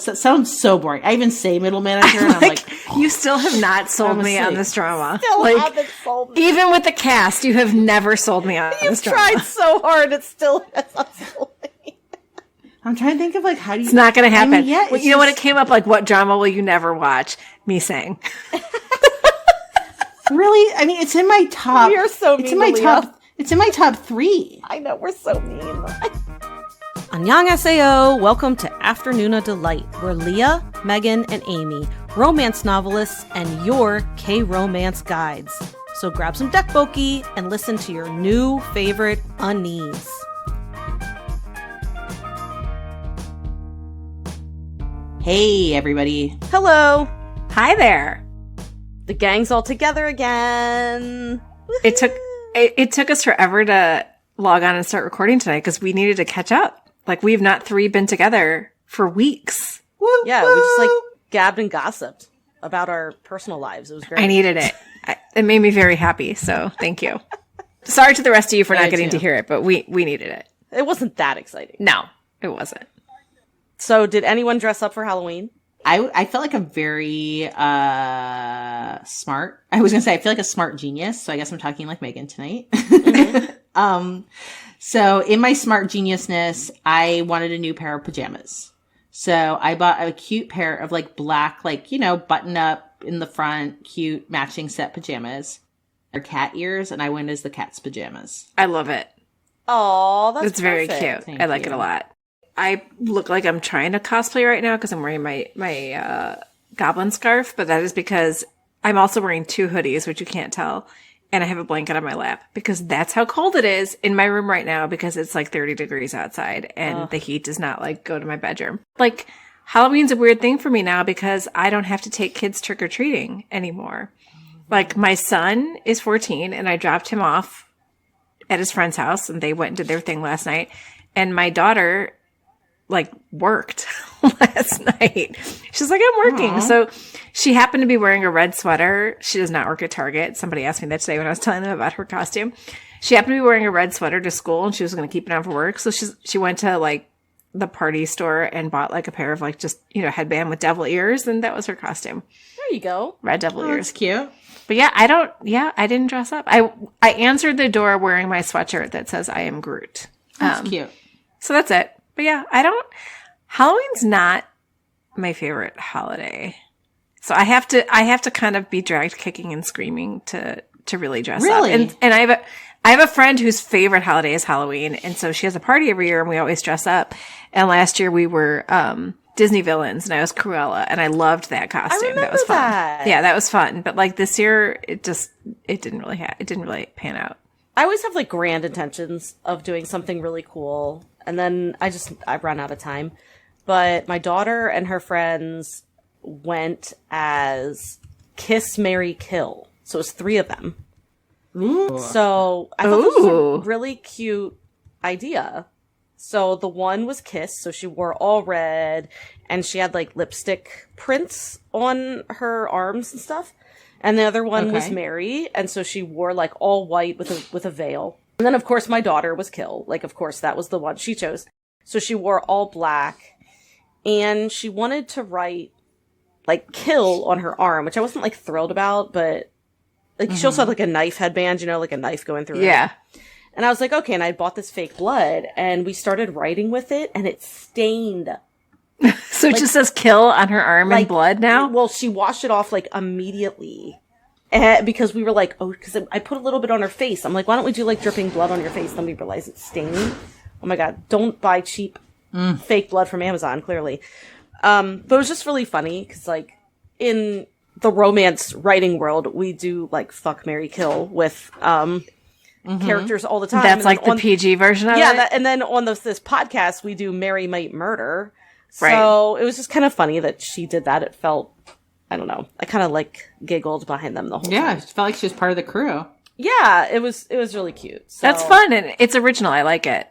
So, sounds so boring. I even say middle manager, and I'm like, you still have not sold me on this drama. Still haven't sold me. Even with the cast, you have never sold me on this drama. You've tried so hard, it still has not sold me. I'm trying to think of like how do you? It's not going to happen. I mean, yeah, you know when it came up, like what drama will you never watch? Misaeng. Really? I mean, it's in my top. You're so mean. It's in my top. It's in my top 3. I know, we're so mean. Annyeonghaseyo, welcome to Afternoona Delight, where Leah, Megan, and Amy, romance novelists and your K-romance guides. So grab some dekboki and listen to your new favorite unnies. Hey, everybody. Hello. Hi there. The gang's all together again. It took us forever to log on and start recording tonight because we needed to catch up. Like, we've not 3 been together for weeks. Woo, Yeah, woo. we just like gabbed and gossiped about our personal lives. It was great. I needed it. It made me very happy, so thank you. Sorry to the rest of you for not getting to hear it, but we needed it. It wasn't that exciting. No, it wasn't. So, did anyone dress up for Halloween? I felt like a very smart. I was gonna say I feel like a smart genius. So I guess I'm talking like Megan tonight. Mm-hmm. So in my smart geniusness, I wanted a new pair of pajamas. So I bought a cute pair of like black, like, you know, button up in the front, cute matching set pajamas. They're cat ears, and I went as the cat's pajamas. I love it. Oh, that's It's very perfect. cute. I like it a lot. I look like I'm trying to cosplay right now because I'm wearing my Goblin scarf, but that is because I'm also wearing 2 hoodies, which you can't tell, and I have a blanket on my lap because that's how cold it is in my room right now because it's like 30 degrees outside and the heat does not like go to my bedroom. Like, Halloween's a weird thing for me now because I don't have to take kids trick-or-treating anymore. Like, my son is 14 and I dropped him off at his friend's house and they went and did their thing last night. And my daughter like worked last night. She's like, I'm working. Aww. So she happened to be wearing a red sweater. She does not work at Target. Somebody asked me that today when I was telling them about her costume. She happened to be wearing a red sweater to school and she was going to keep it on for work. So she went to like the party store and bought like a pair of like just, you know, headband with devil ears. And that was her costume. There you go. Red devil ears. That's cute. But yeah, I didn't dress up. I answered the door wearing my sweatshirt that says I am Groot. That's cute. So that's it. But yeah, Halloween's not my favorite holiday. So I have to kind of be dragged kicking and screaming to really dress up. And I have a friend whose favorite holiday is Halloween. And so she has a party every year and we always dress up. And last year we were, Disney villains and I was Cruella and I loved that costume. I remember that was fun. that. Yeah, that was fun. But like this year, it didn't really pan out. I always have like grand intentions of doing something really cool. And then I run out of time. But my daughter and her friends went as Kiss, Marry, Kill. So it was 3 of them. Ooh. So I thought this was a really cute idea. So the one was Kiss. So she wore all red and she had like lipstick prints on her arms and stuff. And the other one was Mary. And so she wore like all white with a veil. And then, of course, my daughter was Kill. Like, of course, that was the one she chose. So she wore all black. And she wanted to write, like, Kill on her arm, which I wasn't, like, thrilled about. But, like, she also had, like, a knife headband, you know, like a knife going through Yeah. it. And I was like, okay. And I bought this fake blood. And we started writing with it. And it stained. So it just says kill on her arm in blood now? Well, she washed it off, like, immediately. Because we were like, oh, because I put a little bit on her face. I'm like, why don't we do like dripping blood on your face? Then we realize it's stained. Oh my God. Don't buy cheap fake blood from Amazon, clearly. But it was just really funny because like in the romance writing world, we do like fuck, marry, kill with characters all the time. That's like the PG version of it? Yeah. And then on this podcast, we do marry, might, murder. Right. So it was just kind of funny that she did that. It felt, I don't know. I kind of like giggled behind them the whole time. Yeah, it felt like she was part of the crew. Yeah, it was really cute. So. That's fun and it's original. I like it.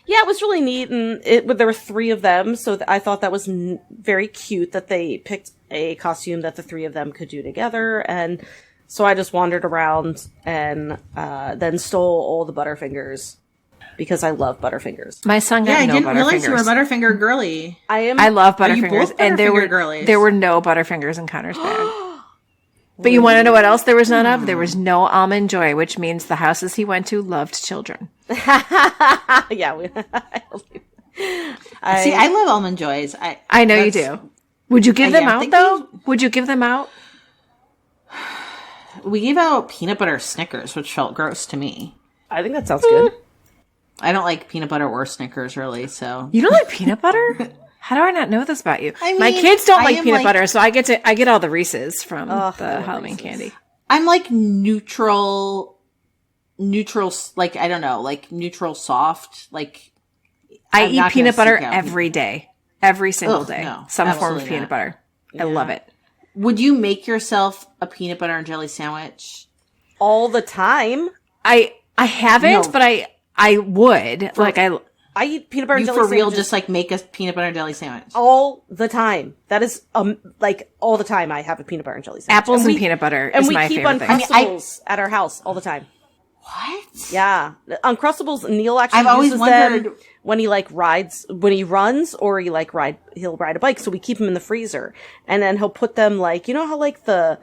Yeah, it was really neat, and there were 3 of them, so I thought that was very cute that they picked a costume that the 3 of them could do together, and so I just wandered around and then stole all the Butterfingers. because I love Butterfingers. My son got Yeah, I no didn't realize you were a Butterfingers. Butterfinger girly. I love Are you Butterfingers, both and Butterfinger there were no Butterfingers in Connor's bag. But you want to know what else there was none of? There was no Almond Joy, which means the houses he went to loved children. Yeah. See, I love Almond Joys. I know you do. Would you give them out, though? Would you give them out? We gave out peanut butter Snickers, which felt gross to me. I think that sounds good. I don't like peanut butter or Snickers, really, so... You don't like peanut butter? How do I not know this about you? I mean, my kids don't like peanut like, butter, so I get all the Reese's from the Halloween candy. I'm like neutral, like, I don't know, like neutral soft, like... I eat peanut butter every day. Every single day. No, some form of peanut butter. I love it. Would you make yourself a peanut butter and jelly sandwich? All the time? I haven't, but I would. I eat peanut butter and jelly for real sandwiches just like make a peanut butter and jelly sandwich? all the time. That is like all the time I have a peanut butter and jelly sandwich. Apples and peanut butter is my favorite thing. And we keep Uncrustables at our house all the time. What? Yeah. Uncrustables, Neil actually I've always uses wondered them when he when he runs or he'll ride a bike. So we keep them in the freezer and then he'll put them like, you know how like the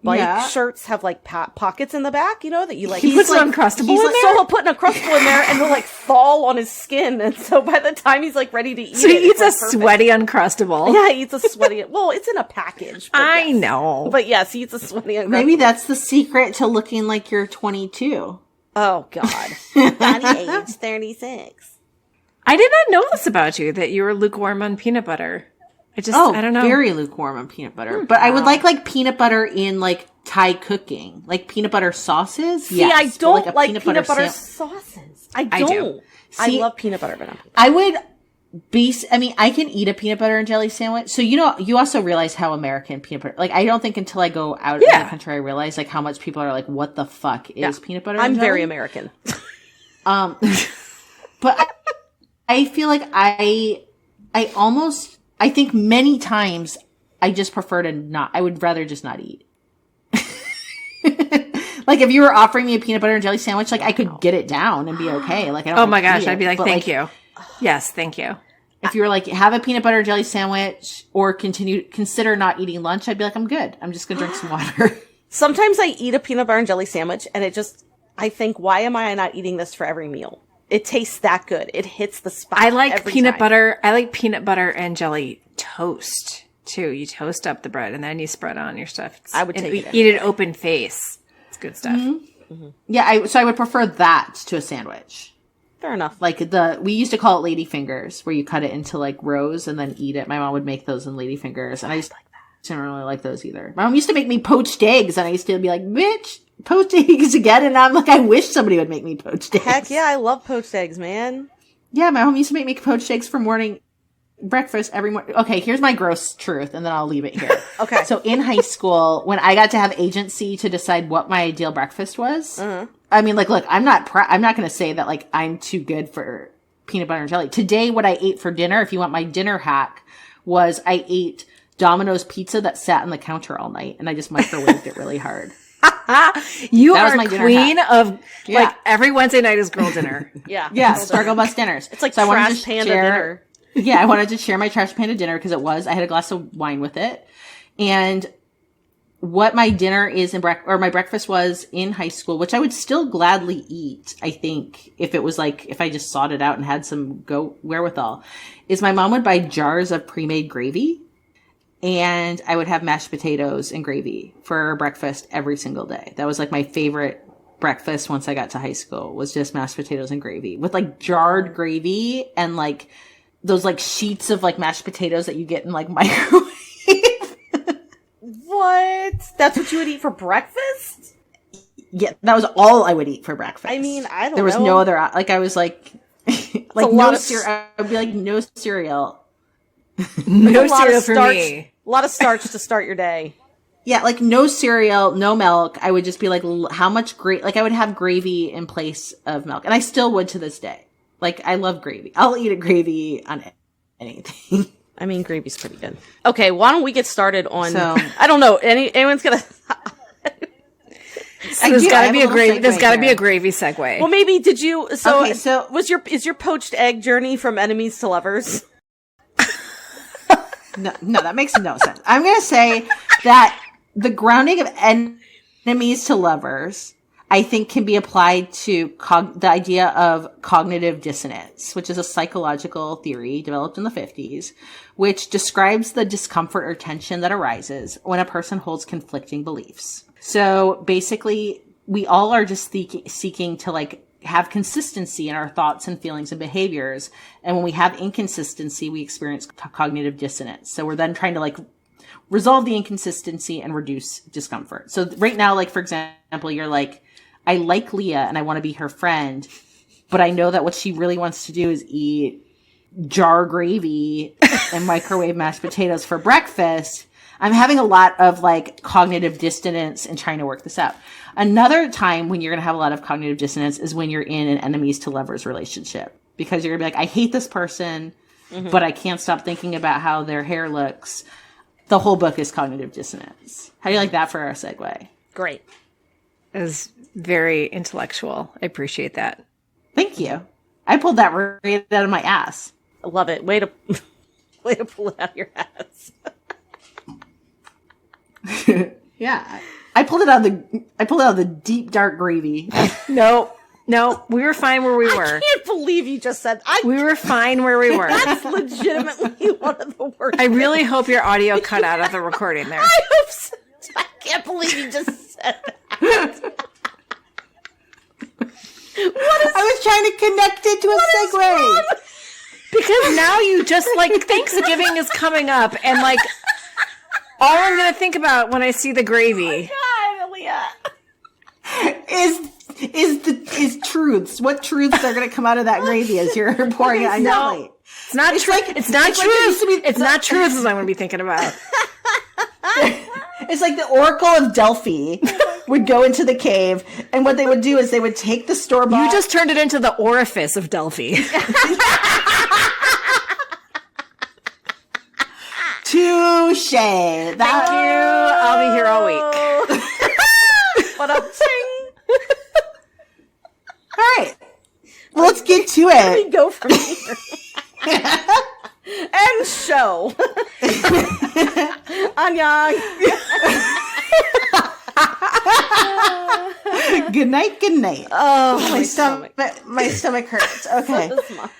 bike shirts have like pockets in the back, you know, that you like. He puts an Uncrustable in there? So he'll put an Uncrustable in there and he'll like fall on his skin. And so by the time he's like ready to eat so he eats a perfect. sweaty Uncrustable. Yeah, he eats a sweaty. Well, it's in a package. I know. But yes, he eats a sweaty Uncrustable. Maybe that's the secret to looking like you're 22. Oh, God. Body age 36. I did not know this about you, that you were lukewarm on peanut butter. I don't know. Very lukewarm on peanut butter. But I would like peanut butter in like Thai cooking. Like peanut butter sauces. See, I don't like peanut butter sauces. I don't. do. I love peanut butter, but not peanut butter. I would I can eat a peanut butter and jelly sandwich. So, you know, you also realize how American peanut butter, like, I don't think until I go out of the country, I realize like how much people are like, what the fuck is peanut butter and jelly? I'm very American. But I feel like I think many times I just prefer I would rather just not eat. Like if you were offering me a peanut butter and jelly sandwich, like I could get it down and be okay. Like I don't. Oh my gosh, I'd be like, thank you. Yes, thank you. If you were like, have a peanut butter and jelly sandwich or consider not eating lunch, I'd be like, I'm good. I'm just gonna drink some water. Sometimes I eat a peanut butter and jelly sandwich and I think, why am I not eating this for every meal? It tastes that good. It hits the spot. I like peanut butter. I like peanut butter and jelly toast too. You toast up the bread and then you spread on your stuff. I would take it. Eat it open face. It's good stuff. Mm-hmm. Mm-hmm. Yeah, I would prefer that to a sandwich. Fair enough. Like we used to call it lady fingers, where you cut it into like rows and then eat it. My mom would make those in lady fingers, and I just didn't really like those either. My mom used to make me poached eggs, and I used to be like, bitch, poached eggs again? And I'm like, I wish somebody would make me poached eggs. Heck yeah, I love poached eggs, man. Yeah, my mom used to make me poached eggs for morning breakfast every morning. Okay, here's my gross truth, and then I'll leave it here. Okay. So in high school, when I got to have agency to decide what my ideal breakfast was, I mean, like, look, I'm not going to say that like I'm too good for peanut butter and jelly. Today, what I ate for dinner, if you want my dinner hack, was I ate Domino's pizza that sat on the counter all night, and I just microwaved it really hard. You are queen of like every Wednesday night is girl dinner. Yeah, struggle bus dinners. It's like so trash panda dinner. Yeah, I wanted to share my trash panda dinner because I had a glass of wine with it, and what my dinner is my breakfast was in high school, which I would still gladly eat. I think if it was like if I just sought it out and had some wherewithal, is my mom would buy jars of pre-made gravy. And I would have mashed potatoes and gravy for breakfast every single day. That was like my favorite breakfast once I got to high school, was just mashed potatoes and gravy with like jarred gravy and like those like sheets of like mashed potatoes that you get in like microwave. What? That's what you would eat for breakfast? Yeah, that was all I would eat for breakfast. I mean, I don't know. There was no other, like I was like, like no cereal. I would be like, no cereal. No cereal for me. A lot of starch to start your day. Yeah, like no cereal, no milk. I would just be like, how much like I would have gravy in place of milk. And I still would to this day. Like, I love gravy. I'll eat a gravy on anything. I mean, gravy's pretty good. Okay, why don't we get started on, I don't know, anyone's gonna, So there's got to be a gravy. There's got to be a gravy segue. Well, maybe did you? So, Okay, so is your poached egg journey from enemies to lovers? no, that makes no sense. I'm going to say that the grounding of enemies to lovers, I think, can be applied to the idea of cognitive dissonance, which is a psychological theory developed in the 50s, which describes the discomfort or tension that arises when a person holds conflicting beliefs. So basically, we all are just seeking to like have consistency in our thoughts and feelings and behaviors. And when we have inconsistency, we experience cognitive dissonance. So we're then trying to like resolve the inconsistency and reduce discomfort. So right now, like, for example, you're like, I like Leah and I want to be her friend, but I know that what she really wants to do is eat jar gravy and microwave mashed potatoes for breakfast. I'm having a lot of like cognitive dissonance and trying to work this out. Another time when you're going to have a lot of cognitive dissonance is when you're in an enemies to lovers relationship, because you're going to be like, I hate this person, but I can't stop thinking about how their hair looks. The whole book is cognitive dissonance. How do you like that for our segue? Great. It was very intellectual. I appreciate that. Thank you. I pulled that right out of my ass. I love it. Way to pull it out of your ass. Yeah. I pulled it out of the deep dark gravy. No, we were fine where we were. I can't believe you just said we were fine where we were. That's legitimately one of the worst. I really hope your audio cut out of the recording there. I hope so. I can't believe you just said that. I was trying to connect it to a segue. Because now you just like Thanksgiving is coming up, and like all I'm gonna think about when I see the gravy. God, Leah. Is truths. What truths are going to come out of that gravy as you're pouring it on your plate? It's not true. It's not truths. It's not truths I'm going to be thinking about. It's like the Oracle of Delphi would go into the cave, and what they would do is they would take the store-bought... You just turned it into the orifice of Delphi. Touche. Thank you. I'll be here all week. What up, ting? All right. Well, let's get to Where do we it. go from here? End show. Annyeong. Good night, good night. Oh, My stomach hurts. Okay. That's mine.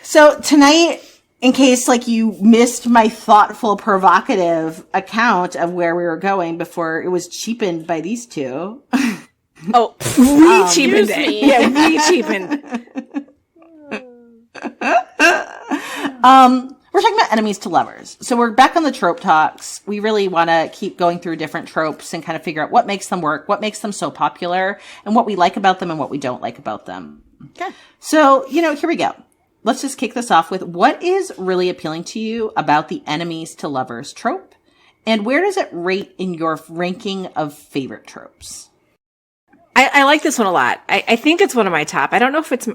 So tonight, in case like you missed my thoughtful, provocative account of where we were going before it was cheapened by these two. Oh, We cheapened it. Yeah, we cheapened. We're talking about enemies to lovers. So we're back on the trope talks. We really want to keep going through different tropes and kind of figure out what makes them work, what makes them so popular, and what we like about them and what we don't like about them. okay. So, here we go. Let's just kick this off with what is really appealing to you about the enemies to lovers trope, and where does it rate in your ranking of favorite tropes? I like this one a lot. I think it's one of my top. I don't know if it's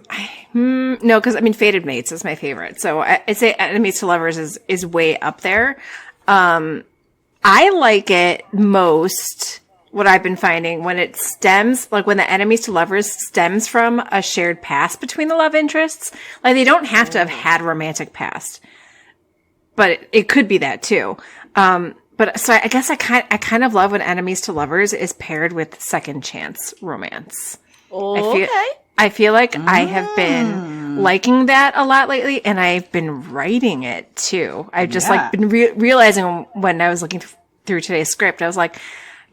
no, because Fated Mates is my favorite. So I'd say Enemies to Lovers is way up there. I like it most. What I've been finding when it stems, like when the Enemies to Lovers stems from a shared past between the love interests. Like they don't have to have had romantic past, but it could be that too. But so I guess I kind of love when Enemies to Lovers is paired with second chance romance. Okay. I feel like I have been liking that a lot lately, and I've been writing it too. I've just like been realizing when I was looking through today's script, I was like,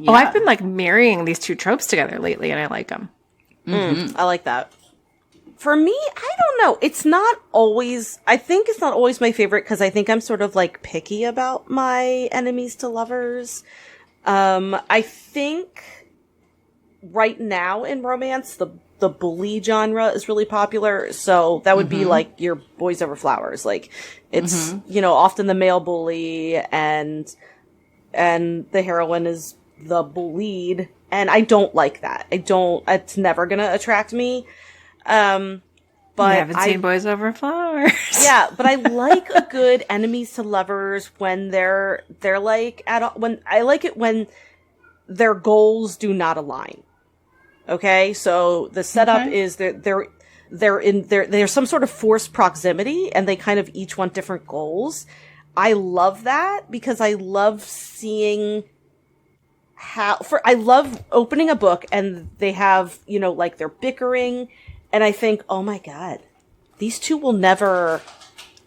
oh, I've been like marrying these two tropes together lately, and I like them. I like that. For me, I don't know. I think it's not always my favorite because I think I'm sort of like picky about my enemies to lovers. I think right now in romance, the bully genre is really popular. So that would be like your boys over flowers. Like it's, often the male bully and the heroine is the bullied. And I don't like that. It's never gonna attract me. But I haven't seen Boys Over Flowers. Yeah, but I like a good enemies to lovers when they're like when I like it when their goals do not align. Okay, so the setup is there's some sort of forced proximity, and they kind of each want different goals. I love that because I love seeing I love opening a book and they have, like they're bickering, and I think, oh my God, these two will never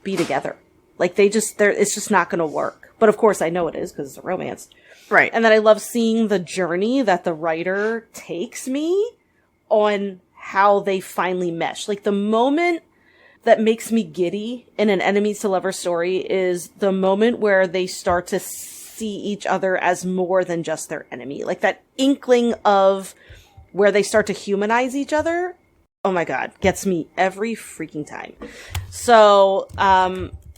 be together. Like it's just not going to work. But of course I know it is because it's a romance. Right. And then I love seeing the journey that the writer takes me on how they finally mesh. Like the moment that makes me giddy in an enemies to lovers story is the moment where they start to see each other as more than just their enemy. Like that inkling of where they start to humanize each other. Oh my God, gets me every freaking time. So,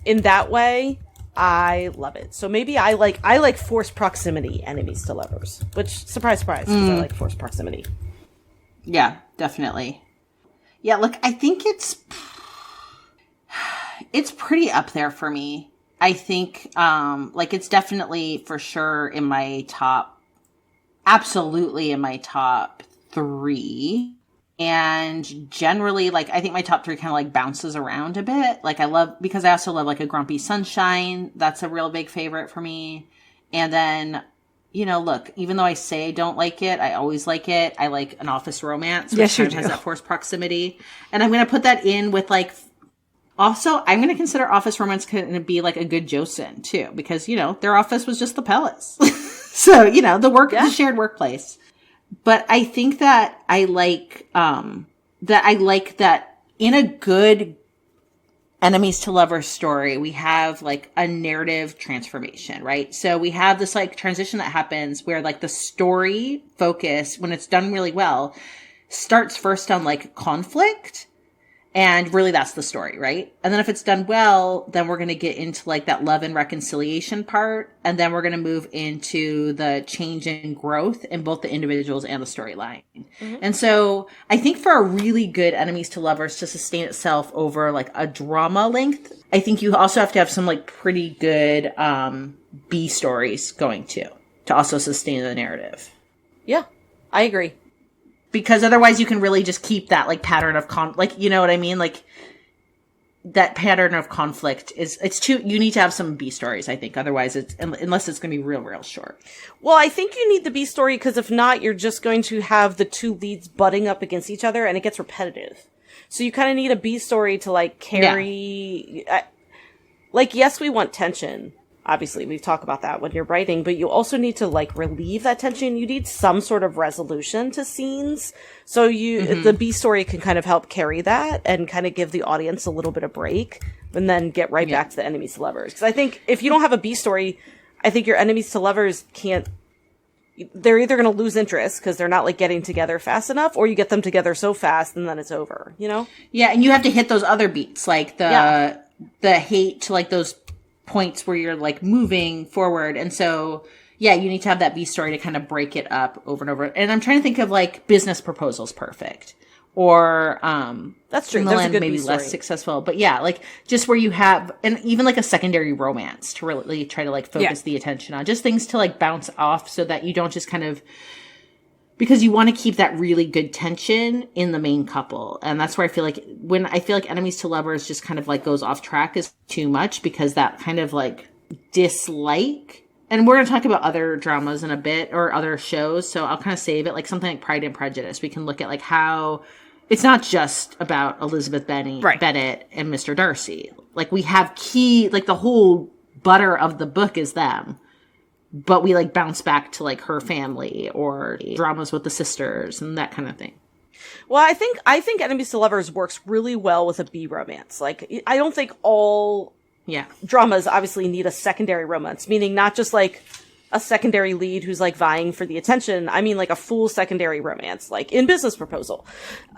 in that way, I love it. So maybe I like forced proximity enemies to lovers, which surprise, because I like forced proximity. Yeah, definitely. Yeah, look, I think it's pretty up there for me. I think, it's definitely for sure in my absolutely in my top 3. And generally, I think my top 3 kind of bounces around a bit. Because I also love a Grumpy Sunshine. That's a real big favorite for me. And then, look, even though I say I don't like it, I always like it. I like an office romance, which kind of has that forced proximity. And I'm going to put that in with also, I'm going to consider office romance going to be a good Joseon too, because, their office was just the palace. So, the shared workplace. But I think that I like that in a good enemies to lovers story, we have a narrative transformation, right? So we have this transition that happens where the story focus, when it's done really well, starts first on conflict. And really that's the story, right? And then if it's done well, then we're going to get into that love and reconciliation part. And then we're going to move into the change and growth in both the individuals and the storyline. Mm-hmm. And so I think for a really good enemies to lovers to sustain itself over a drama length, I think you also have to have some pretty good B stories going to also sustain the narrative. Yeah, I agree. Because otherwise you can really just keep that pattern of you know what I mean? That pattern of conflict you need to have some B stories, I think. Otherwise unless it's going to be real, real short. Well, I think you need the B story because if not, you're just going to have the two leads butting up against each other and it gets repetitive. So you kind of need a B story to carry, yes, we want tension. Obviously, we talk about that when you're writing, but you also need to relieve that tension. You need some sort of resolution to scenes. So the B story can kind of help carry that and kind of give the audience a little bit of break and then get right back to the enemies to lovers. Because I think if you don't have a B story, I think your enemies to lovers they're either going to lose interest because they're not getting together fast enough, or you get them together so fast and then it's over, Yeah. And you have to hit those other beats, the hate to those points where you're moving forward. And so, yeah, you need to have that B story to kind of break it up over and over. And I'm trying to think of business proposals perfect or, that's true. There's a good maybe B-story. Less successful, but yeah, just where you have, and even a secondary romance to really try to focus the attention on just things to bounce off so that you don't just kind of, because you want to keep that really good tension in the main couple. And that's where I feel when I feel enemies to lovers just kind of goes off track is too much, because that kind of dislike, and we're going to talk about other dramas in a bit or other shows. So I'll kind of save it something like Pride and Prejudice. We can look at how it's not just about Elizabeth Bennet and Mr. Darcy. We have key, the whole butter of the book is them. But we bounce back to her family or dramas with the sisters and that kind of thing. Well, I think Enemies to Lovers works really well with a B romance. I don't think all dramas obviously need a secondary romance, meaning not just a secondary lead who's vying for the attention. I mean a full secondary romance, in Business Proposal.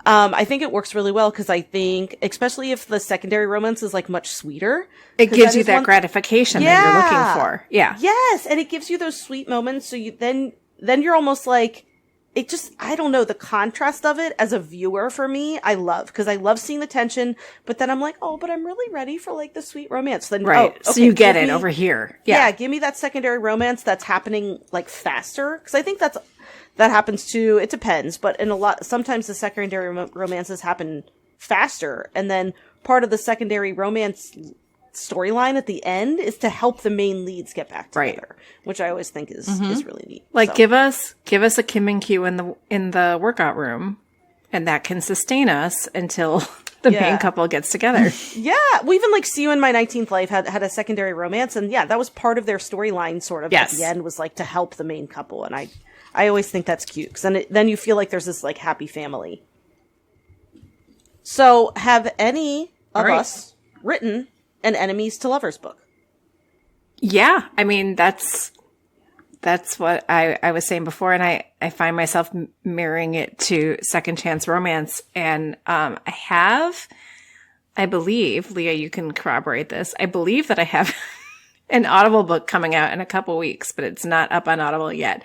I think it works really well because I think, especially if the secondary romance is much sweeter, it gives you that gratification that you're looking for. Yeah. Yes, and it gives you those sweet moments. So then you're almost it just, I don't know, the contrast of it as a viewer for me, I love, because I love seeing the tension, but then I'm like, oh, but I'm really ready for like the sweet romance. Then, right. Oh, so you get it over here. Yeah. Give me that secondary romance that's happening like faster. Because I think that happens too. It depends, but sometimes the secondary romances happen faster. And then part of the secondary romance storyline at the end is to help the main leads get back together, which I always think is really neat. Like, so. give us a Kim and Q in the workout room, and that can sustain us until the main couple gets together. Yeah, well, even like See You in My 19th Life had a secondary romance, and that was part of their storyline. Sort of at the end was like to help the main couple, and I always think that's cute because then you feel like there's this like happy family. So, have any of us written an enemies to lovers book? Yeah, I mean that's what I was saying before, and I find myself mirroring it to Second Chance Romance, and I believe, Leah, you can corroborate this, I believe that I have an Audible book coming out in a couple weeks, but it's not up on Audible yet.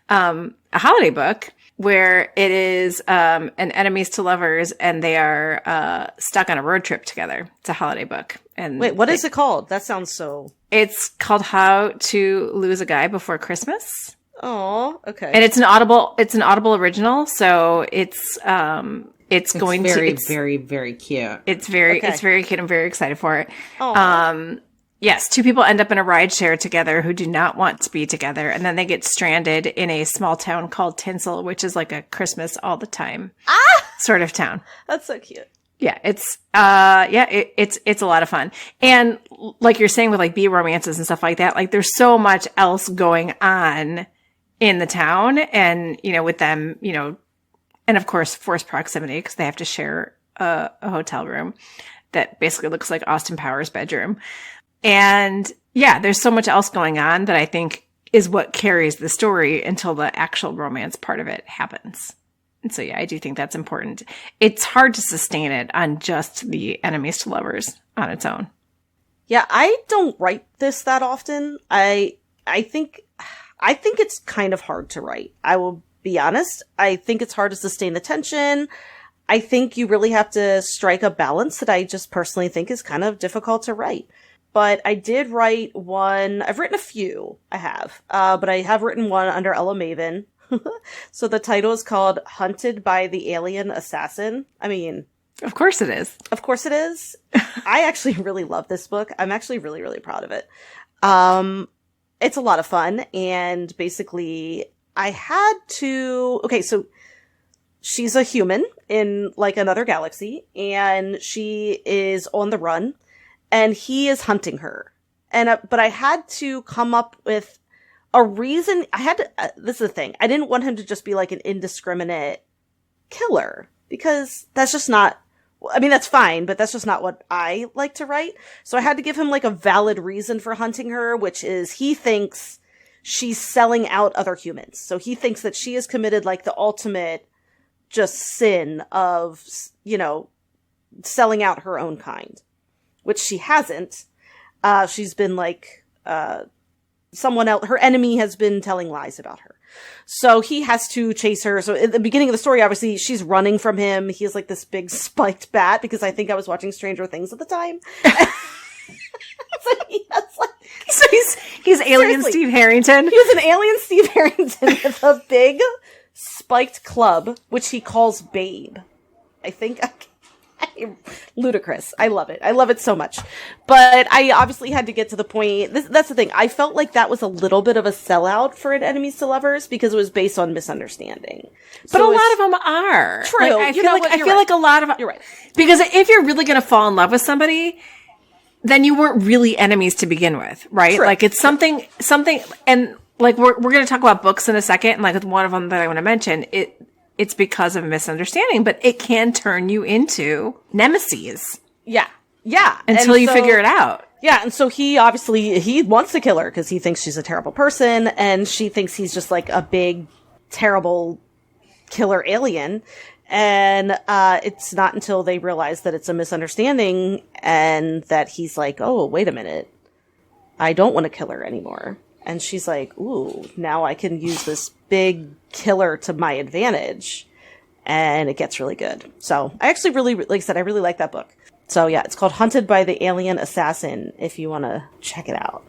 A holiday book where it is an enemies to lovers, and they are stuck on a road trip together. It's a holiday book. And wait, what is it called? That sounds so... It's called How to Lose a Guy Before Christmas. Oh, okay. And it's an Audible original, so it's going very, to... It's very, very cute. It's very cute. I'm very excited for it. Yes, two people end up in a rideshare together who do not want to be together, and then they get stranded in a small town called Tinsel, which is like a Christmas all the time sort of town. That's so cute. Yeah, it's a lot of fun. And like you're saying with like B romances and stuff like that, like there's so much else going on in the town, and with them, and of course forced proximity because they have to share a hotel room that basically looks like Austin Powers' bedroom. And yeah, there's so much else going on that I think is what carries the story until the actual romance part of it happens. And so, yeah, I do think that's important. It's hard to sustain it on just the enemies to lovers on its own. Yeah, I don't write this that often. I think it's kind of hard to write. I will be honest. I think it's hard to sustain the tension. I think you really have to strike a balance that I just personally think is kind of difficult to write. But I did write one. I've written a few. I have. But I have written one under Ella Maven. So the title is called Hunted by the Alien Assassin. I mean... Of course it is. Of course it is. I actually really love this book. I'm actually really, really proud of it. It's a lot of fun. And basically, I had to... Okay, so she's a human in like another galaxy. And she is on the run. And he is hunting her. But I had to come up with a reason. This is the thing. I didn't want him to just be like an indiscriminate killer. Because that's just not, I mean, that's fine, but that's just not what I like to write. So I had to give him like a valid reason for hunting her, which is he thinks she's selling out other humans. So he thinks that she has committed like the ultimate just sin of, selling out her own kind. Which she hasn't. She's been like, someone else, her enemy has been telling lies about her. So he has to chase her. So at the beginning of the story, obviously, she's running from him. He has like this big spiked bat because I think I was watching Stranger Things at the time. So he's alien seriously, Steve Harrington. He was an alien Steve Harrington with a big spiked club, which he calls Babe. I think... Ludicrous. I love it. I love it so much. But I obviously had to get to the point. That's the thing. I felt like that was a little bit of a sellout for an enemies to lovers because it was based on misunderstanding. But a lot of them are. True. Like, I feel like a lot of... You're right. Because if you're really going to fall in love with somebody, then you weren't really enemies to begin with, right? True. Like it's something, and like we're going to talk about books in a second, and like one of them that I want to mention, it's because of misunderstanding, but it can turn you into nemesis. Yeah. Yeah. Until you figure it out. Yeah. And so he wants to kill her because he thinks she's a terrible person. And she thinks he's just like a big, terrible killer alien. And it's not until they realize that it's a misunderstanding and that he's like, oh, wait a minute. I don't want to kill her anymore. And she's like, ooh, now I can use this big killer to my advantage. And it gets really good. So I actually really, like I said, I really like that book. So yeah, it's called Hunted by the Alien Assassin, if you want to check it out.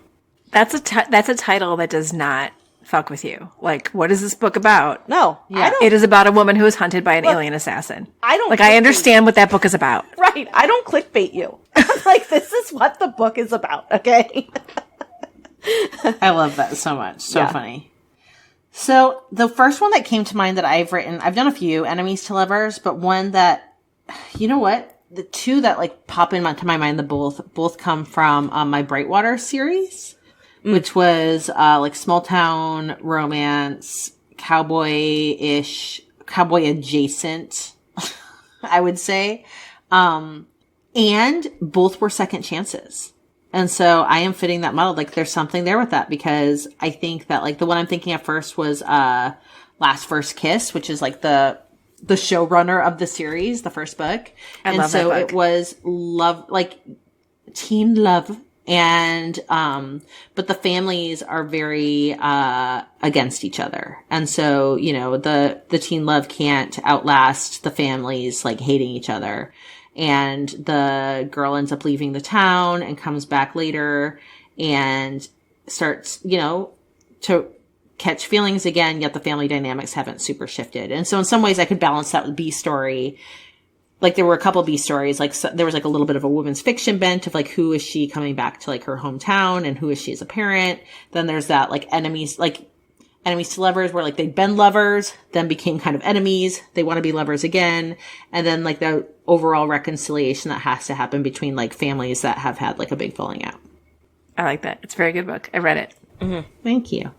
That's a title that does not fuck with you. Like, what is this book about? No. Yeah. It is about a woman who is hunted by an alien assassin. I don't like, I understand what that book is about. Right. I don't clickbait you. I'm like, this is what the book is about, okay? I love that so much. So funny. So the first one that came to mind that I've written, I've done a few, Enemies to Lovers, but one that, you know what? The two that like pop into my mind, both come from my Brightwater series. Which was, like small town romance, cowboy-ish, cowboy adjacent, I would say. And both were second chances. And so I am fitting that model. Like there's something there with that because I think that like the one I'm thinking of first was, Last First Kiss, which is like the showrunner of the series, the first book. I love that book. It was love, like teen love. And, but the families are very, against each other. And so, you know, the teen love can't outlast the families like hating each other. And the girl ends up leaving the town and comes back later and starts, you know, to catch feelings again, yet the family dynamics haven't super shifted. And so in some ways I could balance that with B story. Like there were a couple B stories, like so, there was like a little bit of a women's fiction bent of like, who is she coming back to like her hometown and who is she as a parent? Then there's that like enemies to lovers where like they'd been lovers, then became kind of enemies. They want to be lovers again. And then like the overall reconciliation that has to happen between like families that have had like a big falling out. I like that. It's a very good book. I read it. Mm-hmm. Thank you.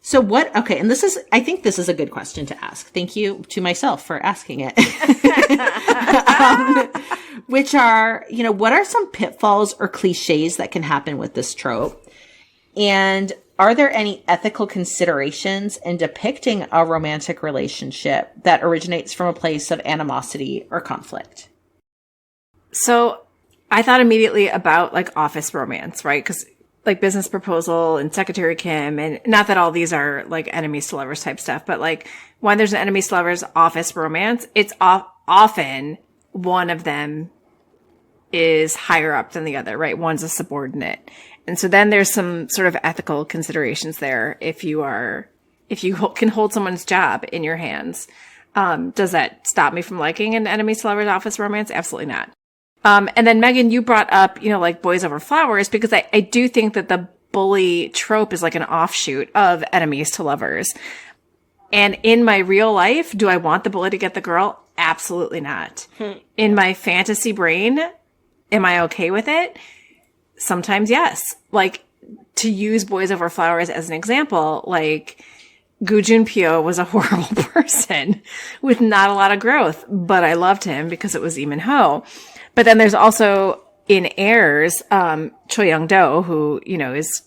So okay, and I think this is a good question to ask. Thank you to myself for asking it. Which are, you know, what are some pitfalls or cliches that can happen with this trope? And are there any ethical considerations in depicting a romantic relationship that originates from a place of animosity or conflict? So I thought immediately about like office romance, right? Because like Business Proposal and Secretary Kim, and not that all these are like enemies to lovers type stuff, but like when there's an enemies to lovers office romance, it's often one of them is higher up than the other, right? One's a subordinate. And so then there's some sort of ethical considerations there. If you can hold someone's job in your hands, does that stop me from liking an enemies to lovers office romance? Absolutely not. And then Megan, you brought up, you know, like Boys Over Flowers, because I do think that the bully trope is like an offshoot of enemies to lovers. And in my real life, do I want the bully to get the girl? Absolutely not. In my fantasy brain, am I okay with it? Sometimes yes. Like, to use Boys Over Flowers as an example, like, Gu Junpyo was a horrible person with not a lot of growth, but I loved him because it was Lee Min-ho. But then there's also in Heirs, Choi Young-do, who, you know, is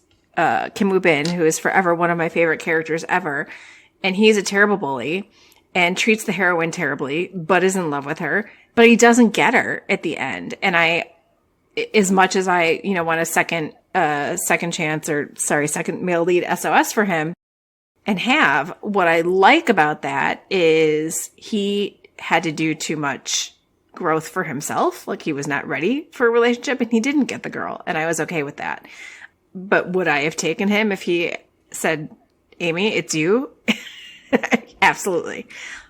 Kim Woo-bin, who is forever one of my favorite characters ever. And he's a terrible bully and treats the heroine terribly, but is in love with her. But he doesn't get her at the end. And as much as I, you know, want a second male lead SOS for him and have, what I like about that is he had to do too much growth for himself. Like he was not ready for a relationship and he didn't get the girl. And I was okay with that. But would I have taken him if he said, Amy, it's you? Absolutely.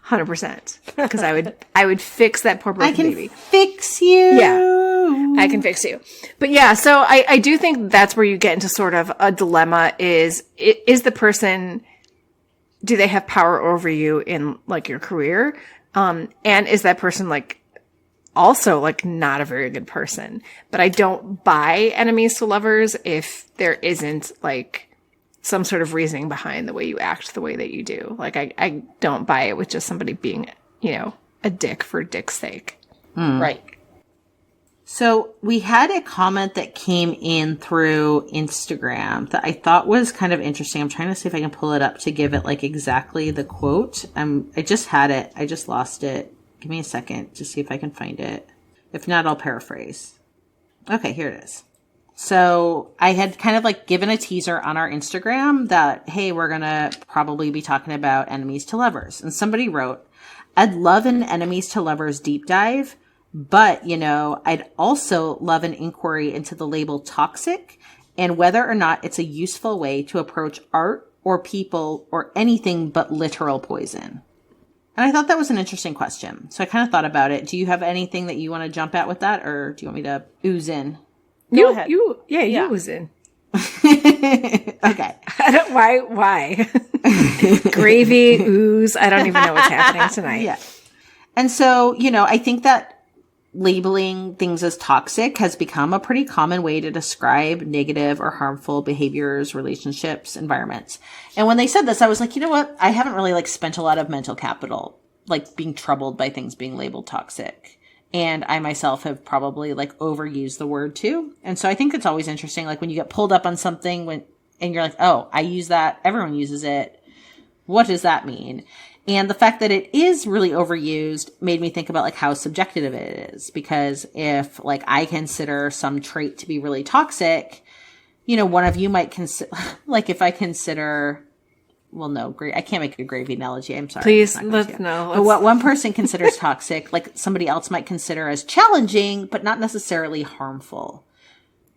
100%. Because I would fix that poor broken baby. I can fix you. Yeah. I can fix you. But yeah, so I do think that's where you get into sort of a dilemma is the person, do they have power over you in like your career? And is that person like also like not a very good person? But I don't buy enemies to lovers if there isn't like some sort of reasoning behind the way you act the way that you do. Like I don't buy it with just somebody being, you know, a dick for dick's sake. Right. So we had a comment that came in through Instagram that I thought was kind of interesting. I'm trying to see if I can pull it up to give it like exactly the quote. I just had it. I just lost it. Give me a second to see if I can find it. If not, I'll paraphrase. Okay, here it is. So I had kind of like given a teaser on our Instagram that, hey, we're going to probably be talking about enemies to lovers. And somebody wrote, I'd love an enemies to lovers deep dive, but, I'd also love an inquiry into the label toxic and whether or not it's a useful way to approach art or people or anything but literal poison. And I thought that was an interesting question. So I kind of thought about it. Do you have anything that you want to jump at with that, or do you want me to ooze in? Go ahead. You ooze in. Okay. Why? Gravy, ooze. I don't even know what's happening tonight. Yeah. And so, I think that labeling things as toxic has become a pretty common way to describe negative or harmful behaviors, relationships, environments. And when they said this, I was like, you know what? I haven't really like spent a lot of mental capital, like being troubled by things being labeled toxic. And I myself have probably like overused the word too. And so I think it's always interesting, like when you get pulled up on something and you're like, oh, I use that. Everyone uses it. What does that mean? And the fact that it is really overused made me think about like how subjective it is. Because if like I consider some trait to be really toxic, one of you might consider, like if I consider, well, no, I can't make a gravy analogy. I'm sorry. Please, let's know. But what one person considers toxic, like somebody else might consider as challenging, but not necessarily harmful.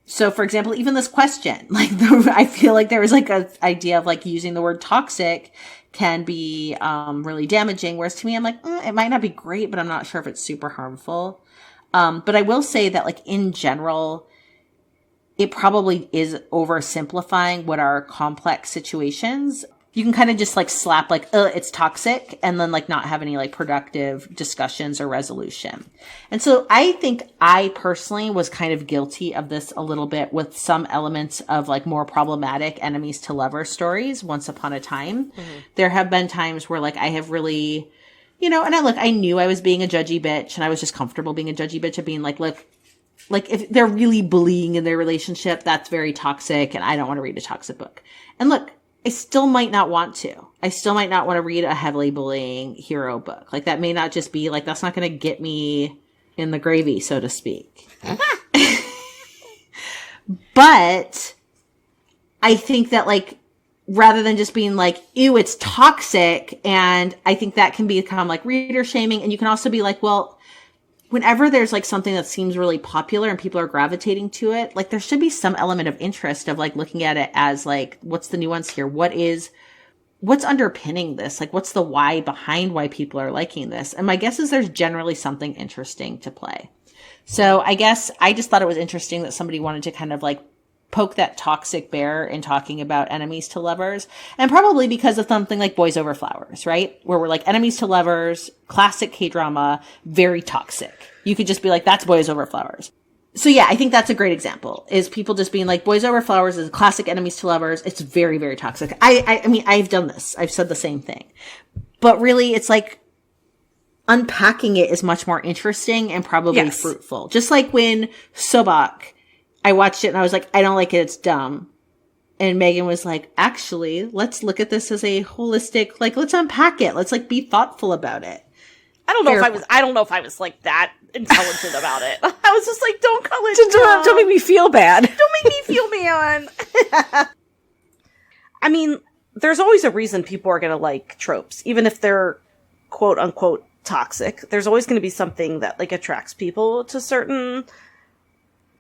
So, for example, even this question, like I feel like there was like an idea of like using the word toxic can be really damaging. Whereas to me, I'm like, it might not be great, but I'm not sure if it's super harmful. But I will say that like in general, it probably is oversimplifying what are complex situations. You can kind of just like slap like, it's toxic, and then like not have any like productive discussions or resolution. And so I think I personally was kind of guilty of this a little bit with some elements of like more problematic enemies to lover stories once upon a time. Mm-hmm. There have been times where like I have really, and I knew I was being a judgy bitch, and I was just comfortable being a judgy bitch of being like, look, like if they're really bullying in their relationship, that's very toxic, and I don't want to read a toxic book. And look, I still might not want to. I still might not want to read a heavily bullying hero book. Like that may not just be like, that's not going to get me in the gravy, so to speak. But I think that like, rather than just being like, ew, it's toxic. And I think that can become like reader shaming. And you can also be like, well, whenever there's like something that seems really popular and people are gravitating to it, like there should be some element of interest of like looking at it as like, what's the nuance here? What's underpinning this? Like, what's the why behind why people are liking this? And my guess is there's generally something interesting to play. So I guess I just thought it was interesting that somebody wanted to kind of like poke that toxic bear in talking about enemies to lovers, and probably because of something like Boys Over Flowers, right? Where we're like enemies to lovers, classic K-drama, very toxic. You could just be like, that's Boys Over Flowers. So yeah, I think that's a great example, is people just being like, Boys Over Flowers is classic enemies to lovers. It's very, very toxic. I mean, I've done this. I've said the same thing, but really it's like unpacking it is much more interesting and probably fruitful. Just like when Sobak, I watched it and I was like, I don't like it. It's dumb. And Megan was like, actually, let's look at this as a holistic, like, let's unpack it. Let's like be thoughtful about it. I don't know if I was like that intelligent about it. I was just like, don't call it dumb. Don't make me feel bad. Don't make me feel bad. I mean, there's always a reason people are going to like tropes, even if they're quote unquote toxic. There's always going to be something that like attracts people to certain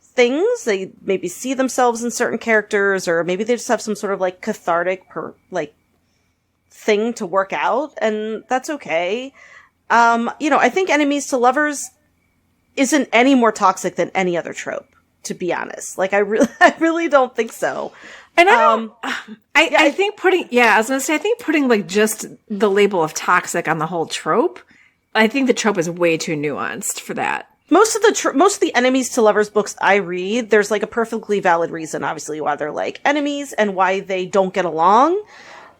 things. They maybe see themselves in certain characters, or maybe they just have some sort of like cathartic thing to work out, and that's okay. I think enemies to lovers isn't any more toxic than any other trope, to be honest. Like I really don't think so. And I think I was gonna say, I think putting like just the label of toxic on the whole trope, I think the trope is way too nuanced for that. Most of the enemies to lovers books I read, there's like a perfectly valid reason, obviously, why they're like enemies and why they don't get along.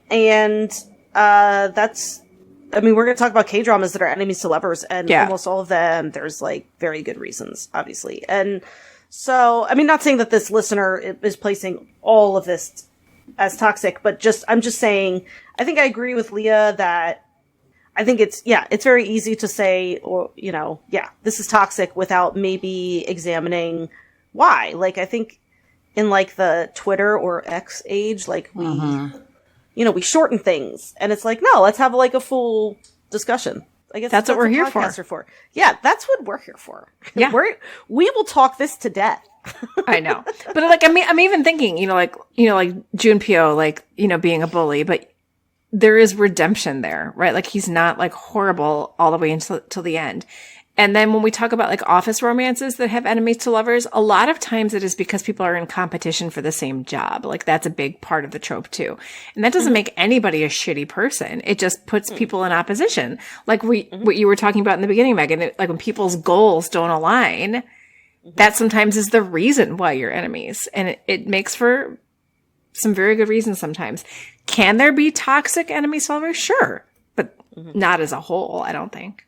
And we're going to talk about K-dramas that are enemies to lovers, and almost all of them, there's like very good reasons, obviously. And so, I mean, not saying that this listener is placing all of this as toxic, but I'm just saying, I think I agree with Leah that I think it's very easy to say, or, this is toxic without maybe examining why. Like, I think in like the Twitter or X age, like we, we shorten things, and it's like, no, let's have like a full discussion. I guess that's what we're here for. Yeah, that's what we're here for. Yeah, we will talk this to death. I know, but like, I'm even thinking, like Junpyo, like, being a bully, but there is redemption there, right? Like, he's not like horrible all the way until the end. And then when we talk about like office romances that have enemies to lovers, a lot of times it is because people are in competition for the same job. Like, that's a big part of the trope too. And that doesn't make anybody a shitty person. It just puts people in opposition. Like what you were talking about in the beginning, Megan, like when people's goals don't align, that sometimes is the reason why you're enemies. And it makes for some very good reasons sometimes. Can there be toxic enemies to lovers? Sure. But not as a whole, I don't think.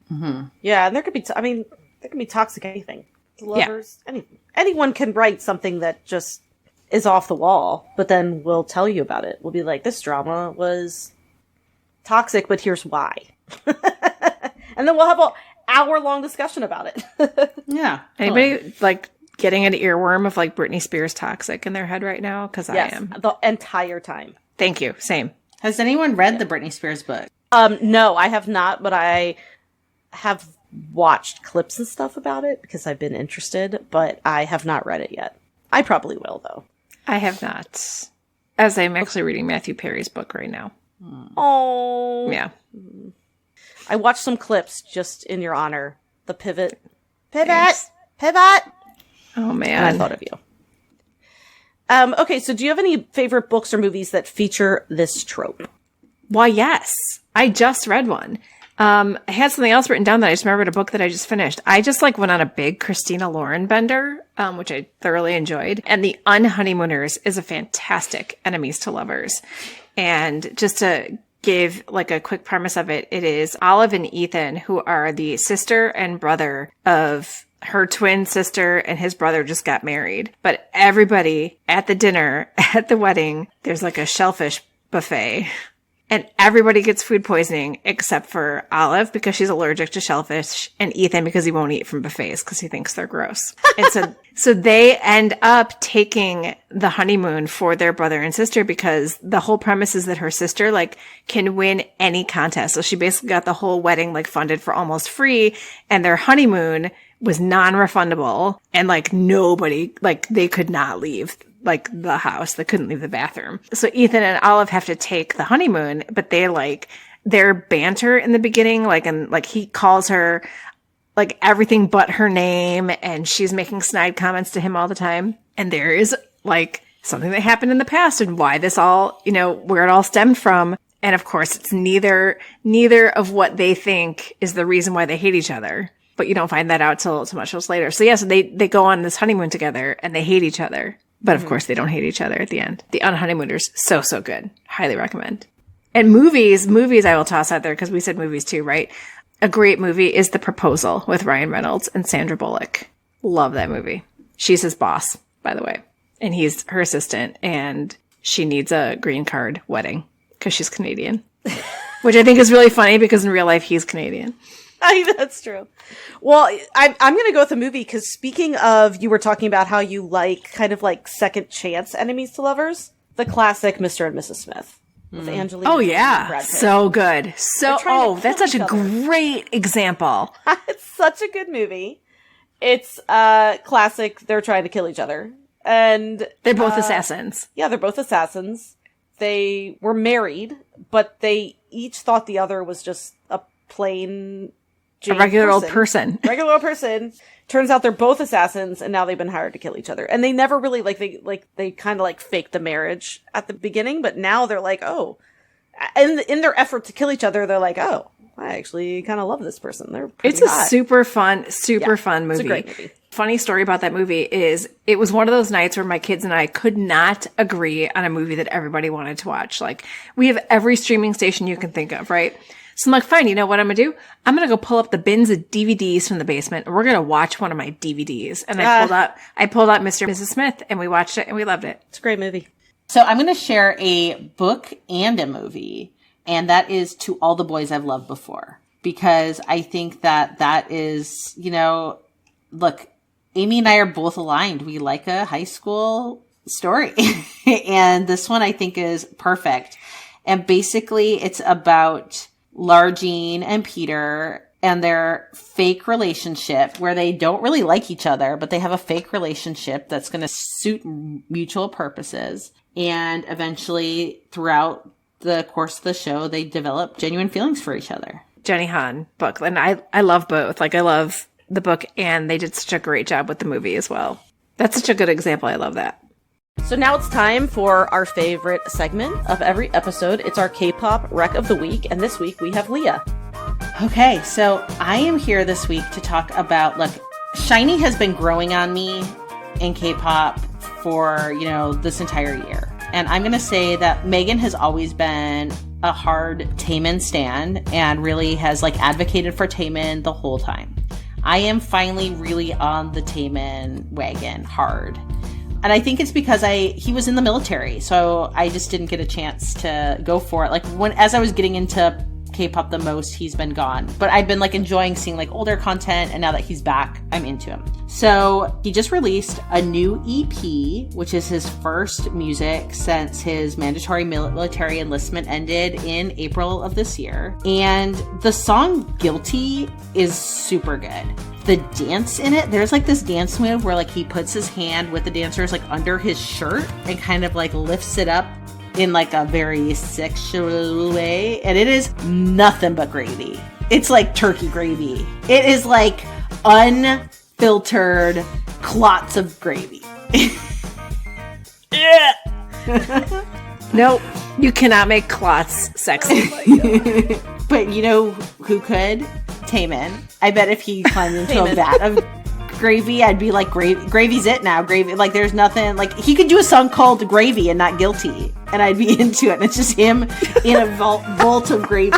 Yeah, and there could be, there can be toxic anything. Lovers, anything. Anyone can write something that just is off the wall, but then we'll tell you about it. We'll be like, this drama was toxic, but here's why. And then we'll have an hour-long discussion about it. Yeah. Anybody, like, getting an earworm of, like, Britney Spears toxic in their head right now? Because I am. The entire time. Thank you. Same. Has anyone read the Britney Spears book? No, I have not, but I have watched clips and stuff about it because I've been interested, but I have not read it yet. I probably will, though. I have not. As I'm actually reading Matthew Perry's book right now. Oh. Yeah. I watched some clips just in your honor. The pivot. Thanks. Pivot! Oh, man. And I thought of you. Okay, so do you have any favorite books or movies that feature this trope? Why, yes. I just read one. I had something else written down that I just remembered, a book that I just finished. I just like went on a big Christina Lauren bender, which I thoroughly enjoyed. And The Unhoneymooners is a fantastic enemies to lovers. And just to give like a quick premise of it, it is Olive and Ethan, who are the sister and brother of her twin sister, and his brother just got married. But everybody at the dinner, at the wedding, there's like a shellfish buffet. And everybody gets food poisoning except for Olive because she's allergic to shellfish, and Ethan because he won't eat from buffets because he thinks they're gross. And so they end up taking the honeymoon for their brother and sister because the whole premise is that her sister like can win any contest. So she basically got the whole wedding like funded for almost free, and their honeymoon was non-refundable, and like nobody, like they could not leave like the house. They couldn't leave the bathroom. So Ethan and Olive have to take the honeymoon, but they like their banter in the beginning, like, and like he calls her like everything but her name, and she's making snide comments to him all the time. And there is like something that happened in the past and why this all, where it all stemmed from. And of course it's neither of what they think is the reason why they hate each other. But you don't find that out till much later. So yeah, so they go on this honeymoon together and they hate each other. But of course they don't hate each other at the end. The Unhoneymooners, so good. Highly recommend. And movies I will toss out there because we said movies too, right? A great movie is The Proposal with Ryan Reynolds and Sandra Bullock. Love that movie. She's his boss, by the way. And he's her assistant, and she needs a green card wedding because she's Canadian. Which I think is really funny because in real life he's Canadian. That's true. Well, I'm going to go with a movie because speaking of, you were talking about how you like kind of like second chance enemies to lovers, the classic Mr. and Mrs. Smith with Angelina. Oh, yeah. So good. That's such a great example. It's such a good movie. It's classic. They're trying to kill each other. And they're both assassins. Yeah, they're both assassins. They were married, but they each thought the other was just a plain a regular old person. Regular old person. Turns out they're both assassins, and now they've been hired to kill each other. And they never really they kind of like faked the marriage at the beginning, but now they're like, oh, in their effort to kill each other, they're like, oh, I actually kind of love this person. They're pretty hot. A super fun movie. It's a great movie. Funny story about that movie is it was one of those nights where my kids and I could not agree on a movie that everybody wanted to watch. Like, we have every streaming station you can think of, right? So I'm like, fine, you know what I'm going to do? I'm going to go pull up the bins of DVDs from the basement, and we're going to watch one of my DVDs. And I pulled out Mr. and Mrs. Smith, and we watched it, and we loved it. It's a great movie. So I'm going to share a book and a movie, and that is To All the Boys I've Loved Before. Because I think that is, look, Amy and I are both aligned. We like a high school story. And this one I think is perfect. And basically it's about Largene and Peter and their fake relationship where they don't really like each other, but they have a fake relationship that's going to suit mutual purposes. And eventually throughout the course of the show, they develop genuine feelings for each other. Jenny Han book. And I love both. Like I love the book and they did such a great job with the movie as well. That's such a good example. I love that. So now it's time for our favorite segment of every episode. It's our K-pop Rec of the Week. And this week we have Leah. Okay, so I am here this week to talk about, look, SHINee has been growing on me in K-pop for, this entire year. And I'm going to say that Megan has always been a hard Taemin stan and really has advocated for Taemin the whole time. I am finally really on the Taemin wagon hard. And I think it's because he was in the military, so I just didn't get a chance to go for it. As I was getting into K-pop the most, he's been gone. But I've been enjoying seeing older content, and now that he's back, I'm into him. So he just released a new EP, which is his first music since his mandatory military enlistment ended in April of this year. And the song Guilty is super good. The dance in it, there's this dance move where he puts his hand with the dancers under his shirt and kind of lifts it up in a very sexual way, and it is nothing but gravy. It's turkey gravy. It is unfiltered clots of gravy. Yeah. Nope, you cannot make clots sexy. But you know who could? Taemin. I bet if he climbed into a vat of gravy, I'd be gravy's it now. Gravy, there's nothing, he could do a song called Gravy and not Guilty, and I'd be into it. And it's just him in a vault of gravy.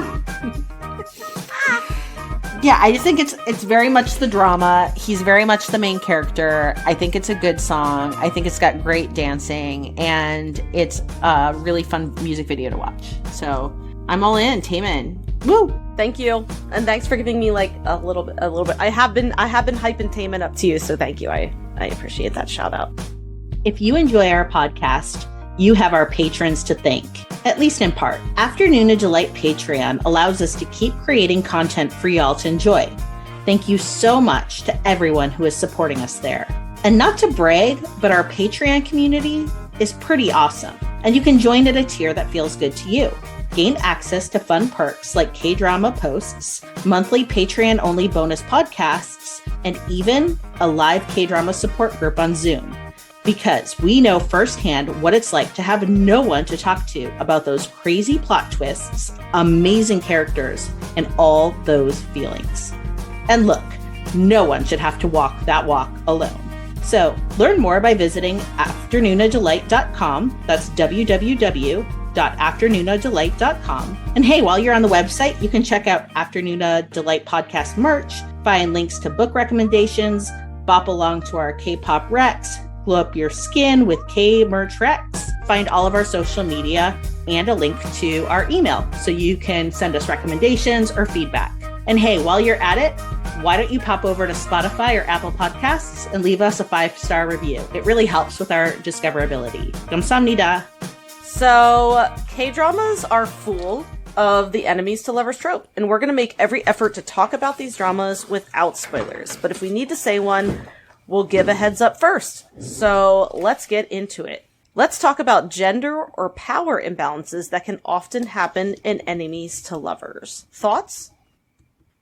Yeah, I just think it's very much the drama. He's very much the main character. I think it's a good song. I think it's got great dancing, and it's a really fun music video to watch. So I'm all in, Taemin. Woo! Thank you, and thanks for giving me a little bit. I have been hyping Taemin up to you, so thank you. I appreciate that shout out. If you enjoy our podcast, you have our patrons to thank, at least in part. Afternoona Delight Patreon allows us to keep creating content for y'all to enjoy. Thank you so much to everyone who is supporting us there. And not to brag, but our Patreon community is pretty awesome, and you can join at a tier that feels good to you. Gain access to fun perks like K-drama posts, monthly Patreon-only bonus podcasts, and even a live K-drama support group on Zoom. Because we know firsthand what it's like to have no one to talk to about those crazy plot twists, amazing characters, and all those feelings. And look, no one should have to walk that walk alone. So learn more by visiting afternoonadelight.com. That's www.afternoonadelight.com. And hey, while you're on the website, you can check out Afternoona Delight podcast merch, find links to book recommendations, bop along to our K-pop recs, glow up your skin with K-merch recs, find all of our social media, and a link to our email so you can send us recommendations or feedback. And hey, while you're at it, why don't you pop over to Spotify or Apple Podcasts and leave us a 5-star review? It really helps with our discoverability. 감사합니다. So, K-dramas are full of the enemies to lovers trope, and we're going to make every effort to talk about these dramas without spoilers. But if we need to say one, we'll give a heads up first. So, let's get into it. Let's talk about gender or power imbalances that can often happen in enemies to lovers. Thoughts?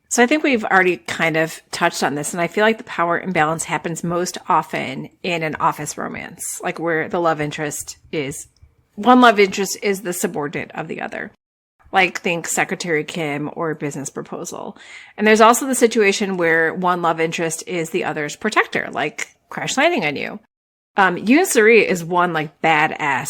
So I think we've already kind of touched on this, and I feel like the power imbalance happens most often in an office romance, where the love interest is, one love interest is the subordinate of the other. Think Secretary Kim or Business Proposal. And there's also the situation where one love interest is the other's protector, like Crash Landing on You. Yoon Suri is one badass,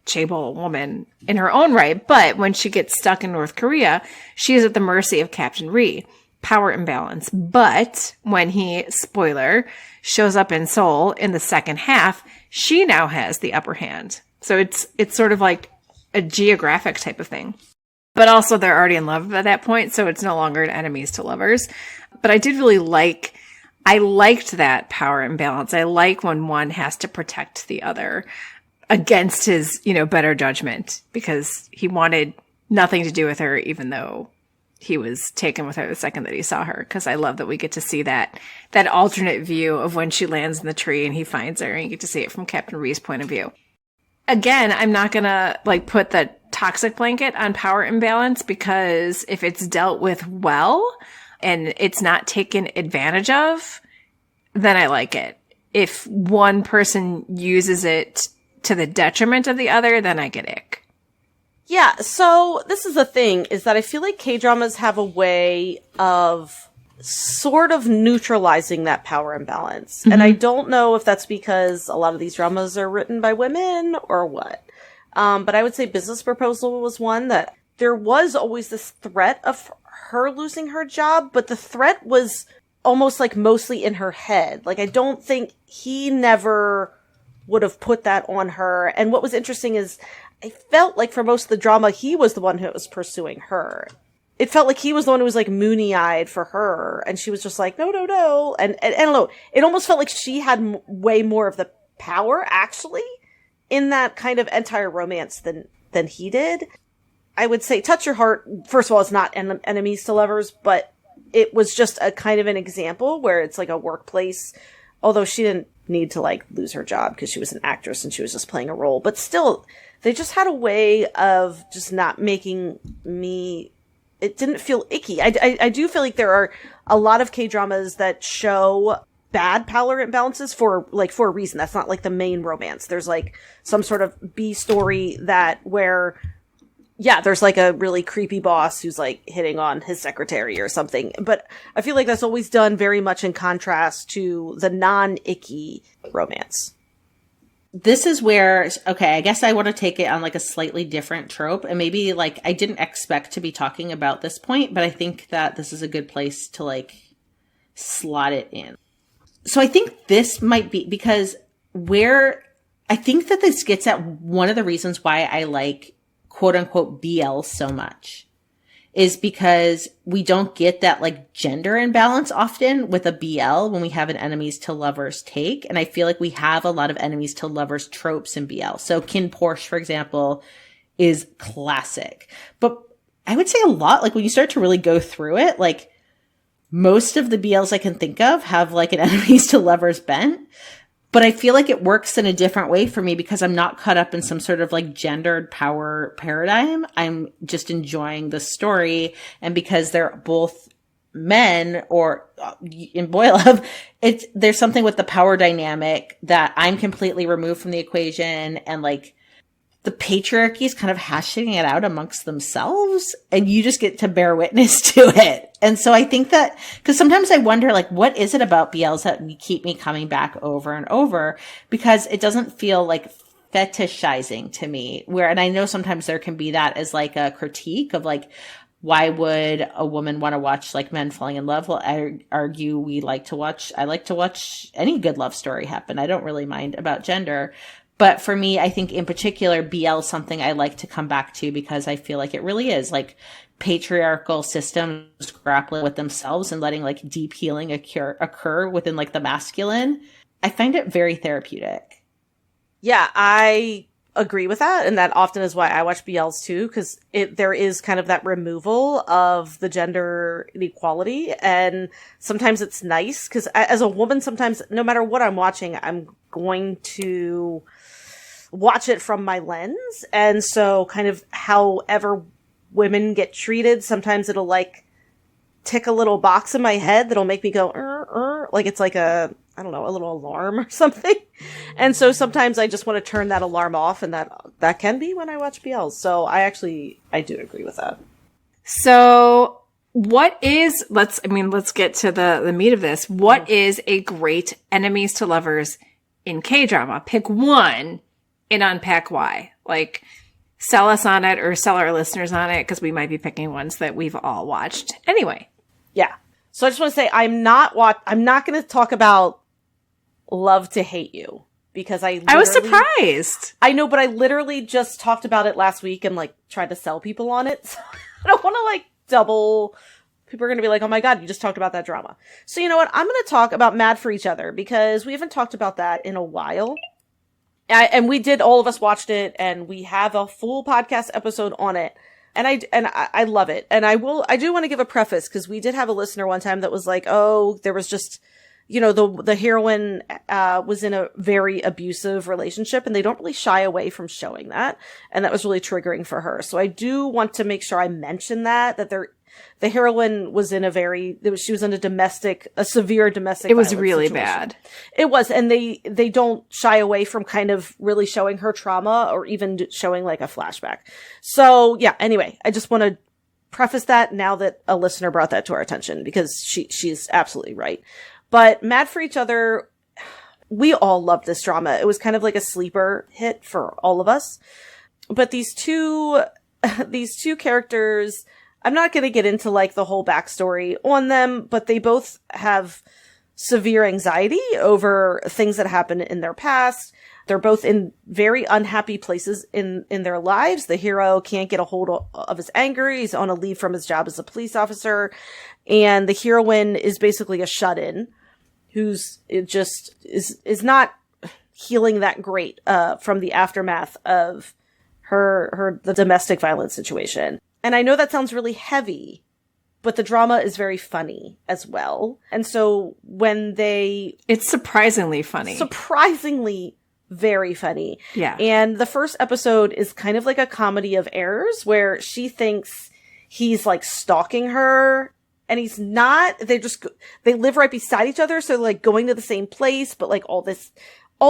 chaebol woman in her own right, but when she gets stuck in North Korea, she is at the mercy of Captain Ri. Power imbalance. But when he, spoiler, shows up in Seoul in the second half, she now has the upper hand. So it's sort of like a geographic type of thing. But also they're already in love at that point, so it's no longer an enemies to lovers. But I did really like I liked that power imbalance. I like when one has to protect the other against his, better judgment, because he wanted nothing to do with her, even though he was taken with her the second that he saw her. Because I love that we get to see that alternate view of when she lands in the tree and he finds her, and you get to see it from Captain Ree's point of view. Again, I'm not gonna put the toxic blanket on power imbalance, because if it's dealt with well and it's not taken advantage of, then I like it. If one person uses it to the detriment of the other, then I get ick. Yeah, so this is the thing, is that I feel like K-dramas have a way of sort of neutralizing that power imbalance. Mm-hmm. And I don't know if that's because a lot of these dramas are written by women or what. But I would say Business Proposal was one that there was always this threat of her losing her job, but the threat was almost mostly in her head. I don't think he never would have put that on her. And what was interesting is I felt like for most of the drama, he was the one who was pursuing her. It felt like he was the one who was moony-eyed for her, and she was just like, no, no, no. And I don't know, it almost felt like she had way more of the power, actually, in that kind of entire romance than he did. I would say Touch Your Heart, first of all, it's not enemies to lovers, but it was just a kind of an example where it's a workplace, although she didn't need to lose her job because she was an actress and she was just playing a role. But still, they just had a way of just not making me... It didn't feel icky. I do feel like there are a lot of K-dramas that show bad power imbalances for a reason. That's not the main romance. There's some sort of B story where there's a really creepy boss who's hitting on his secretary or something. But I feel like that's always done very much in contrast to the non-icky romance. This is where, okay, I guess I want to take it on a slightly different trope, and maybe I didn't expect to be talking about this point, but I think that this is a good place to slot it in. So I think this might be because I think that this gets at one of the reasons why I like quote unquote BL so much is because we don't get that gender imbalance often with a BL when we have an enemies to lovers take. And I feel like we have a lot of enemies to lovers tropes in BL. So Kin Porsche, for example, is classic. But I would say a lot, when you start to really go through it, most of the BLs I can think of have an enemies to lovers bent. But I feel like it works in a different way for me because I'm not caught up in some sort of gendered power paradigm. I'm just enjoying the story. And because they're both men or in Boy Love, there's something with the power dynamic that I'm completely removed from the equation. And the patriarchy is kind of hashing it out amongst themselves and you just get to bear witness to it. And so I think that, because sometimes I wonder, what is it about BLs that keep me coming back over and over? Because it doesn't feel fetishizing to me, and I know sometimes there can be that as a critique of why would a woman want to watch men falling in love? Well, I argue I like to watch any good love story happen. I don't really mind about gender. But for me, I think in particular, BL is something I like to come back to because I feel like it really is patriarchal systems grappling with themselves and letting deep healing occur within the masculine. I find it very therapeutic. Yeah, I agree with that. And that often is why I watch BLs too, because there is kind of that removal of the gender inequality. And sometimes it's nice because as a woman, sometimes no matter what I'm watching, I'm going to watch it from my lens. And so kind of however women get treated, sometimes it'll tick a little box in my head that'll make me go, it's a, I don't know, a little alarm or something. And so sometimes I just want to turn that alarm off, and that can be when I watch BLs. So I do agree with that. So let's get to the meat of this. What is a great enemies to lovers in K-drama? Pick one and unpack why. Sell us on it or sell our listeners on it, because we might be picking ones that we've all watched anyway. Yeah. So I just want to say I'm not going to talk about Love to Hate You because I was surprised. I know, but I literally just talked about it last week and tried to sell people on it. So I don't want to double People are going to be like, oh my God, you just talked about that drama. So you know what? I'm going to talk about Mad for Each Other because we haven't talked about that in a while. And we did, all of us watched it, and we have a full podcast episode on it. And I love it. And I do want to give a preface, because we did have a listener one time that was like, oh, there was just, you know, the heroine was in a very abusive relationship, and they don't really shy away from showing that. And that was really triggering for her. So I do want to make sure I mention that the heroine was in she was in a severe domestic It was violence really situation. bad. It was. And they don't shy away from kind of really showing her trauma or even showing like a flashback. So yeah, anyway, I just want to preface that now that a listener brought that to our attention, because she's absolutely right. But Mad for Each Other, we all loved this drama. It was kind of like a sleeper hit for all of us. But these two characters, I'm not going to get into like the whole backstory on them, but they both have severe anxiety over things that happened in their past. They're both in very unhappy places in their lives. The hero can't get a hold of his anger. He's on a leave from his job as a police officer. And the heroine is basically a shut-in who's is not healing that great from the aftermath of the domestic violence situation. And I know that sounds really heavy, but the drama is very funny as well. And so it's surprisingly funny. Surprisingly very funny. Yeah. And the first episode is kind of like a comedy of errors, where she thinks he's like stalking her, and he's not. They live right beside each other, so like going to the same place, but like all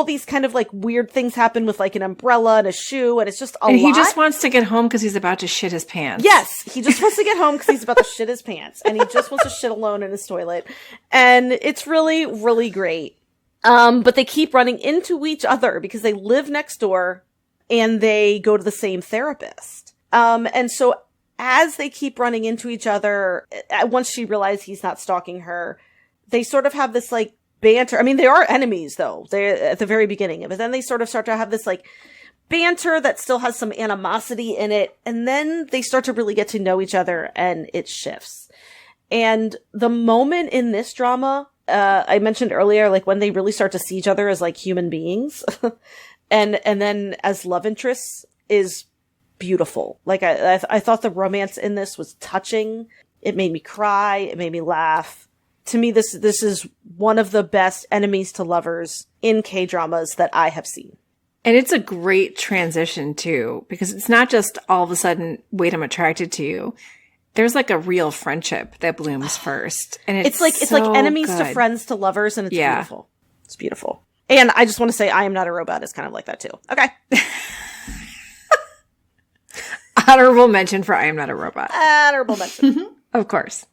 these kind of like weird things happen with like an umbrella and a shoe, and it's just a lot. And he just wants to get home because he's about to shit his pants. Yes, he just wants to get home because he's about to shit his pants, and he just wants to shit alone in his toilet. And it's really, really great. But they keep running into each other because they live next door and they go to the same therapist. And so as they keep running into each other, once she realizes he's not stalking her, they sort of have this like banter. I mean, they are enemies though. They're at the very beginning, but then they sort of start to have this like banter that still has some animosity in it. And then they start to really get to know each other, and it shifts. And the moment in this drama, I mentioned earlier, like when they really start to see each other as like human beings and then as love interests, is beautiful. Like I thought the romance in this was touching. It made me cry. It made me laugh. To me, this is one of the best enemies to lovers in K-dramas that I have seen. And it's a great transition too, because it's not just all of a sudden, wait, I'm attracted to you. There's like a real friendship that blooms first. And it's like enemies good. to friends to lovers, and it's beautiful. It's beautiful. And I just want to say I Am Not a Robot is kind of like that too. Okay. Honorable mention for I Am Not a Robot. Honorable mention. Of course.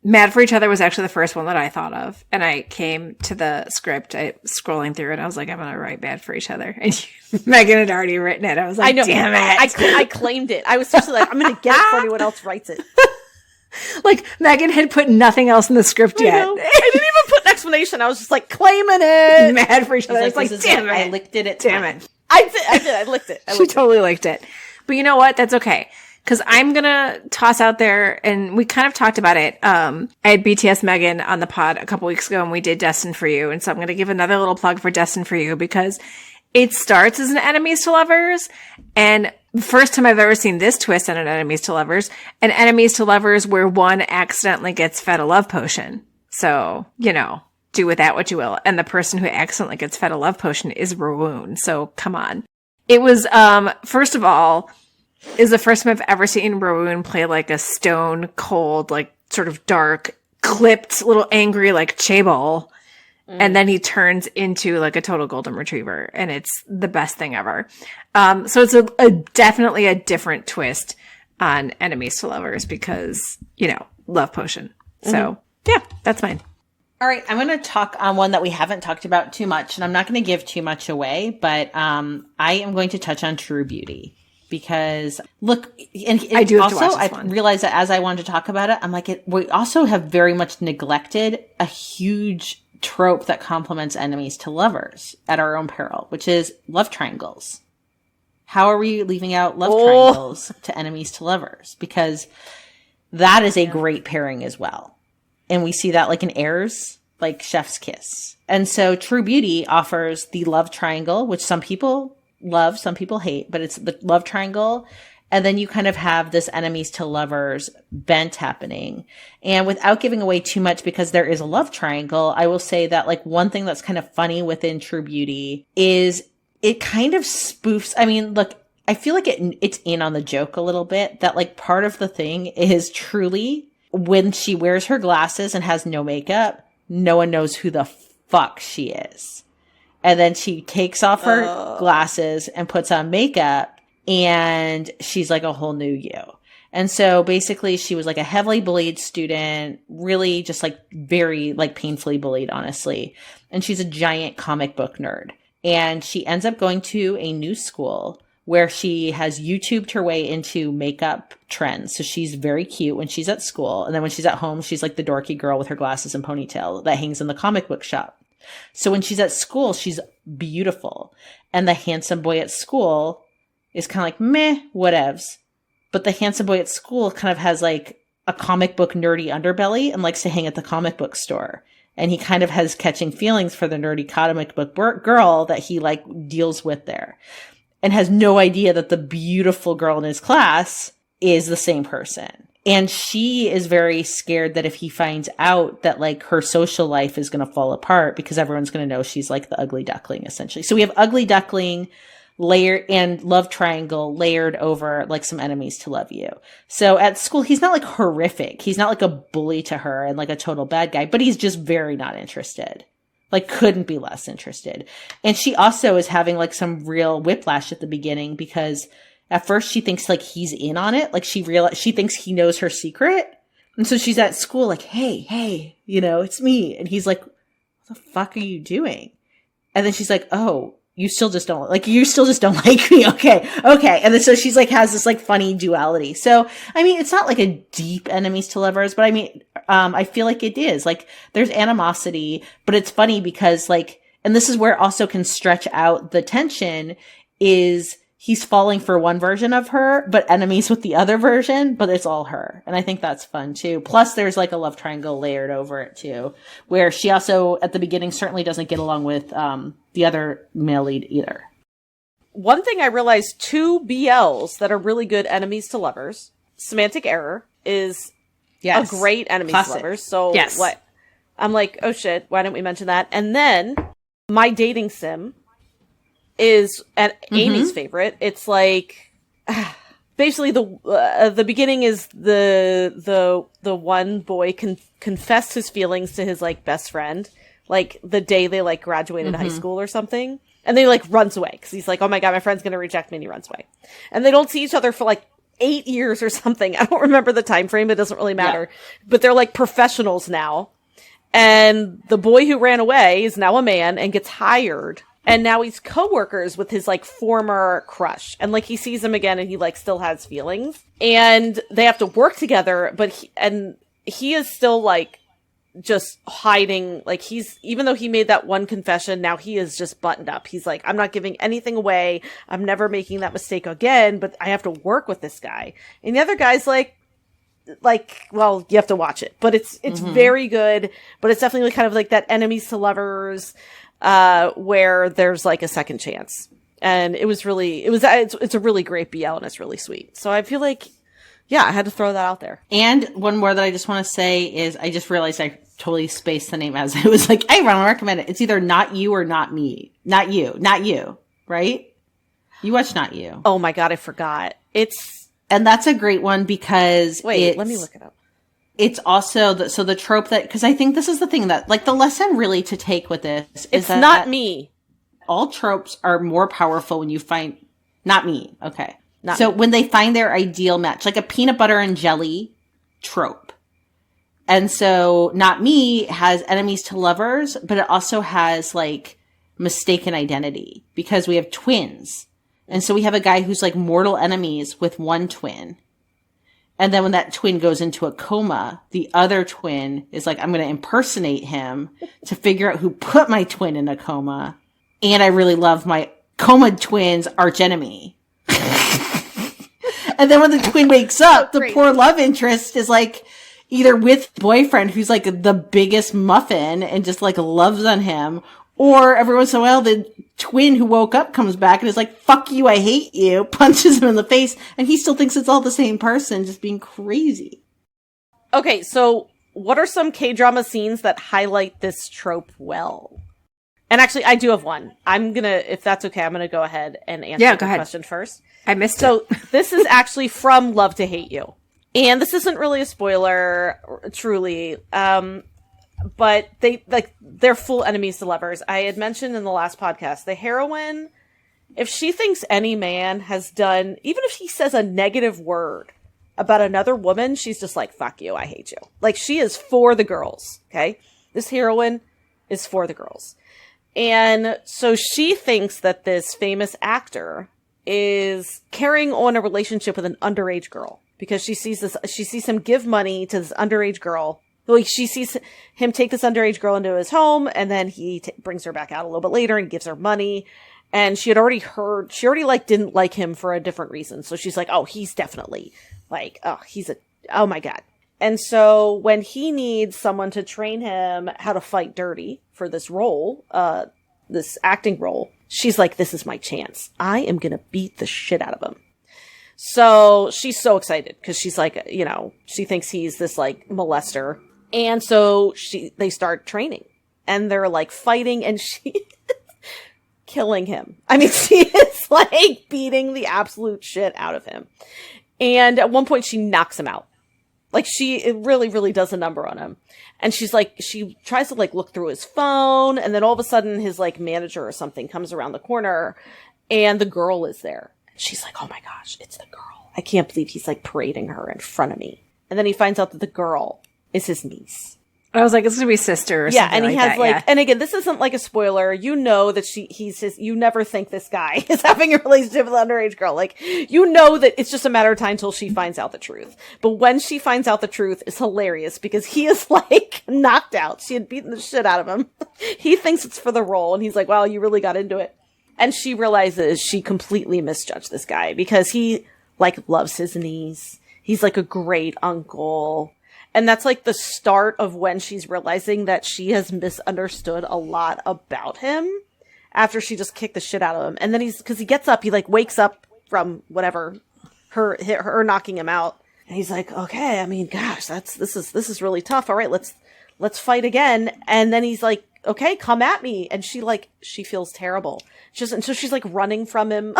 Mad for Each Other was actually the first one that I thought of. And I came to the script, scrolling through it, and I was like, I'm going to write Mad for Each Other. And Megan had already written it. I was like, I know, damn it. I claimed it. I was just like, I'm going to get it for anyone else writes it. Like, Megan had put nothing else in the script yet. I didn't even put an explanation. I was just like, claiming it. Mad for Each Other. I was like, damn it. I licked it. Damn it. I did. I licked it. She totally licked it. But you know what? That's okay. Because I'm going to toss out there, and we kind of talked about it. I had BTS Megan on the pod a couple weeks ago, and we did Destined for You. And so I'm going to give another little plug for Destined for You, because it starts as an enemies to lovers. And the first time I've ever seen this twist on an enemies to lovers where one accidentally gets fed a love potion. So, you know, do with that what you will. And the person who accidentally gets fed a love potion is Rawoon. So come on. It was, first of all, is the first time I've ever seen Rawoon play like a stone cold, like sort of dark, clipped, little angry, like chaebol. And then he turns into like a total golden retriever, and it's the best thing ever. So it's a definitely a different twist on enemies to lovers because, you know, love potion. So yeah, that's mine. All right, I'm going to talk on one that we haven't talked about too much, and I'm not going to give too much away, but I am going to touch on True Beauty. Because look, and I do have also, to watch this one. I realized that as I wanted to talk about it, I'm like, we also have very much neglected a huge trope that complements enemies to lovers at our own peril, which is love triangles. How are we leaving out love triangles to enemies to lovers? Because That is a great pairing as well. And we see that like in Heirs, like Chef's Kiss. And so True Beauty offers the love triangle, which some people love, some people hate, but it's the love triangle. And then you kind of have this enemies to lovers bent happening. And without giving away too much, because there is a love triangle, I will say that like one thing that's kind of funny within True Beauty is it kind of spoofs. I mean, look, I feel like it's in on the joke a little bit that like part of the thing is truly when she wears her glasses and has no makeup, no one knows who the fuck she is. And then she takes off her glasses and puts on makeup and she's like a whole new you. And so basically she was like a heavily bullied student, really just like very like painfully bullied, honestly. And she's a giant comic book nerd. And she ends up going to a new school where she has YouTubed her way into makeup trends. So she's very cute when she's at school. And then when she's at home, she's like the dorky girl with her glasses and ponytail that hangs in the comic book shop. So when she's at school, she's beautiful. And the handsome boy at school is kind of like, meh, whatevs. But the handsome boy at school kind of has like a comic book nerdy underbelly and likes to hang at the comic book store. And he kind of has catching feelings for the nerdy comic book girl that he like deals with there. And has no idea that the beautiful girl in his class is the same person. And she is very scared that if he finds out that like her social life is going to fall apart because everyone's going to know she's like the ugly duckling, essentially. So we have ugly duckling layered and love triangle layered over like some enemies to love you. So at school, he's not like horrific. He's not like a bully to her and like a total bad guy, but he's just very not interested. Like couldn't be less interested. And she also is having like some real whiplash at the beginning because at first she thinks like he's in on it. Like she thinks he knows her secret. And so she's at school like, hey, you know, it's me. And he's like, what the fuck are you doing? And then she's like, oh, you still just don't like me. Okay. And then so she's like, has this like funny duality. So, I mean, it's not like a deep enemies to lovers, but I mean, I feel like it is like there's animosity, but it's funny because like, and this is where it also can stretch out the tension is he's falling for one version of her, but enemies with the other version, but it's all her. And I think that's fun too. Plus there's like a love triangle layered over it too, where she also at the beginning certainly doesn't get along with, the other male lead either. One thing I realized, 2 BLs that are really good enemies to lovers. Semantic Error is a great enemies to lovers. So what? I'm like, oh shit, why didn't we mention that? And then My Dating Sim is Amy's favorite. It's like basically the beginning is the one boy confessed his feelings to his like best friend. Like the day they like graduated high school or something. And they like runs away because he's like, oh my God, my friend's going to reject me. And he runs away. And they don't see each other for like 8 years or something. I don't remember the time frame. It doesn't really matter. Yeah. But they're like professionals now. And the boy who ran away is now a man and gets hired. And now he's co-workers with his like former crush. And like he sees him again and he like still has feelings. And they have to work together. But he is still like, just hiding, like even though he made that one confession, now he is just buttoned up. He's like, I'm not giving anything away. I'm never making that mistake again, but I have to work with this guy. And the other guy's like, well, you have to watch it, but it's very good, but it's definitely kind of like that enemies to lovers, where there's like a second chance. And it's a really great BL and it's really sweet. So I feel like, yeah, I had to throw that out there. And one more that I just want to say is I just realized I totally spaced the name as it was like, I want to recommend it. It's either Not You or Not Me. Not You, right? You watch Not You. Oh my God, I forgot. And that's a great one because wait, let me look it up. It's also the trope that, because I think this is the thing that like the lesson really to take with this is that not me. All tropes are more powerful when you find not me. Okay. So when they find their ideal match, like a peanut butter and jelly trope. And so Not Me has enemies to lovers, but it also has like mistaken identity because we have twins. And so we have a guy who's like mortal enemies with one twin. And then when that twin goes into a coma, the other twin is like, I'm going to impersonate him to figure out who put my twin in a coma. And I really love my coma twin's archenemy. And then when the twin wakes up, the poor love interest is like either with boyfriend who's like the biggest muffin and just like loves on him, or every once in a while the twin who woke up comes back and is like, fuck you, I hate you, punches him in the face, and he still thinks it's all the same person, just being crazy. Okay, so what are some K-drama scenes that highlight this trope well? And actually, I do have one. I'm gonna, if that's okay, I'm gonna go ahead and answer the question first. I missed it. So this is actually from Love to Hate You. And this isn't really a spoiler, truly. But they're full enemies to lovers. I had mentioned in the last podcast, the heroine, if she thinks any man has done, even if he says a negative word about another woman, she's just like, fuck you, I hate you. Like, she is for the girls, okay? This heroine is for the girls. And so she thinks that this famous actor is carrying on a relationship with an underage girl because she sees him give money to this underage girl. Like, she sees him take this underage girl into his home, and then he brings her back out a little bit later and gives her money. And she already like didn't like him for a different reason. So she's like, oh, he's definitely like, oh my God. And so when he needs someone to train him how to fight dirty for this role, this acting role, she's like, this is my chance. I am going to beat the shit out of him. So she's so excited because she's like, you know, she thinks he's this like molester. And so they start training and they're like fighting and she killing him. I mean, she is like beating the absolute shit out of him. And at one point she knocks him out. Like, it really, really does a number on him. And she's like, she tries to like look through his phone, and then all of a sudden his like manager or something comes around the corner and the girl is there. And she's like, oh my gosh, it's the girl. I can't believe he's like parading her in front of me. And then he finds out that the girl is his niece. I was like, it's gonna be sister or something. Yeah, and he has and again, this isn't like a spoiler. You know that you never think this guy is having a relationship with an underage girl. Like, you know that it's just a matter of time till she finds out the truth. But when she finds out the truth, it's hilarious because he is like knocked out. She had beaten the shit out of him. He thinks it's for the role, and he's like, wow, you really got into it. And she realizes she completely misjudged this guy because he like loves his niece. He's like a great uncle. And that's like the start of when she's realizing that she has misunderstood a lot about him after she just kicked the shit out of him. And then because he gets up, he like wakes up from whatever, her knocking him out. And he's like, okay, I mean, gosh, this is really tough. All right, let's fight again. And then he's like, okay, come at me. And she feels terrible. And so she's like running from him.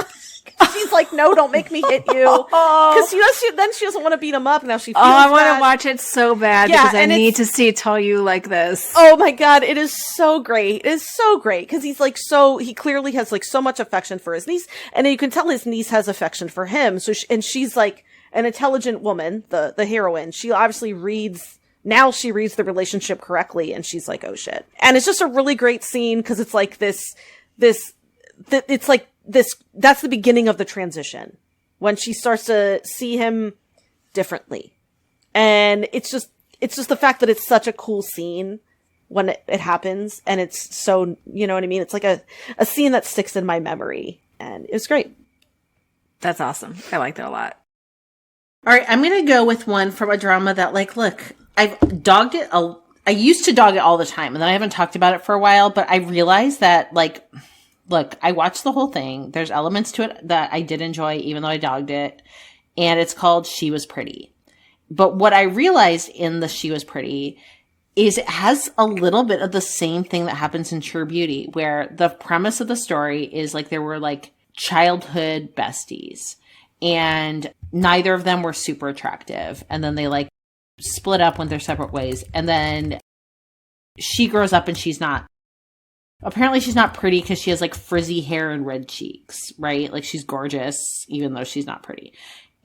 She's like, no, don't make me hit you. Because then she doesn't want to beat him up. Now she feels I want to watch it so bad because I need to see Tell You like this. Oh my God, it is so great. It is so great because he's like he clearly has like so much affection for his niece. And you can tell his niece has affection for him. So she's like an intelligent woman, the heroine. She obviously reads the relationship correctly, and she's like, oh shit. And it's just a really great scene because it's like it's like this, that's the beginning of the transition when she starts to see him differently. And it's just the fact that it's such a cool scene when it happens. And it's so, you know what I mean? It's like a scene that sticks in my memory, and it's great. That's awesome. I like that a lot. All right. I'm going to go with one from a drama that, like, look, I've dogged it. I used to dog it all the time, and then I haven't talked about it for a while, but I realized that, like, look, I watched the whole thing. There's elements to it that I did enjoy, even though I dogged it. And it's called She Was Pretty. But what I realized in the She Was Pretty is it has a little bit of the same thing that happens in True Beauty, where the premise of the story is like there were like childhood besties, and neither of them were super attractive. And then they like split up, went their separate ways. And then she grows up and apparently she's not pretty because she has like frizzy hair and red cheeks, right? Like she's gorgeous, even though she's not pretty.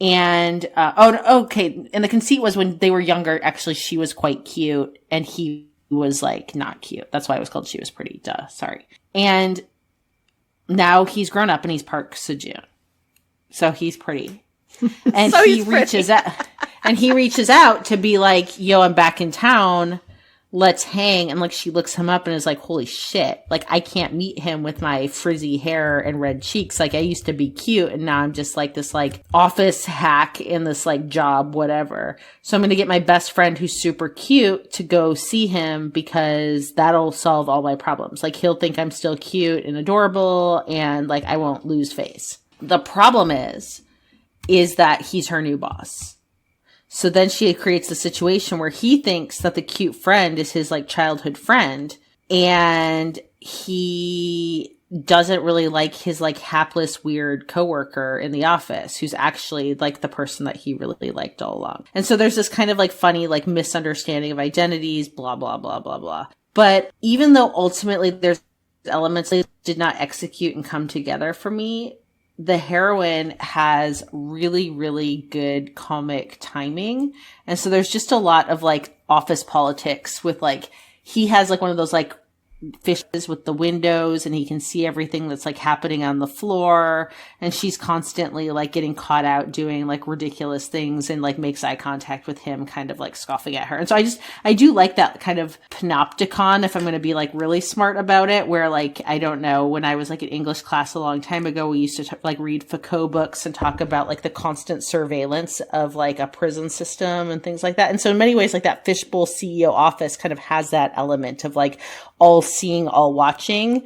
And, okay. And the conceit was when they were younger, actually she was quite cute and he was like not cute. That's why it was called She Was Pretty. Duh. Sorry. And now he's grown up and he's Park Seo-joon. So he's pretty. And so he reaches out to be like, yo, I'm back in town. let's hang. And like, she looks him up and is like, holy shit. Like, I can't meet him with my frizzy hair and red cheeks. Like, I used to be cute and now I'm just like this like office hack in this like job, whatever. So I'm going to get my best friend who's super cute to go see him because that'll solve all my problems. Like, he'll think I'm still cute and adorable and like, I won't lose face. The problem is that he's her new boss. So then she creates the situation where he thinks that the cute friend is his like childhood friend, and he doesn't really like his like hapless weird coworker in the office who's actually like the person that he really liked all along. And so there's this kind of like funny like misunderstanding of identities, blah, blah, blah, blah, blah. But even though ultimately there's elements that did not execute and come together for me, the heroine has really, really good comic timing. And so there's just a lot of like office politics with like, he has like one of those like fishes with the windows and he can see everything that's like happening on the floor. And she's constantly like getting caught out doing like ridiculous things and like makes eye contact with him, kind of like scoffing at her. And so I do like that kind of panopticon, if I'm going to be like really smart about it, where like, I don't know, when I was like in English class a long time ago, we used to like read Foucault books and talk about like the constant surveillance of like a prison system and things like that. And so in many ways, like that fishbowl CEO office kind of has that element of like all seeing, all watching,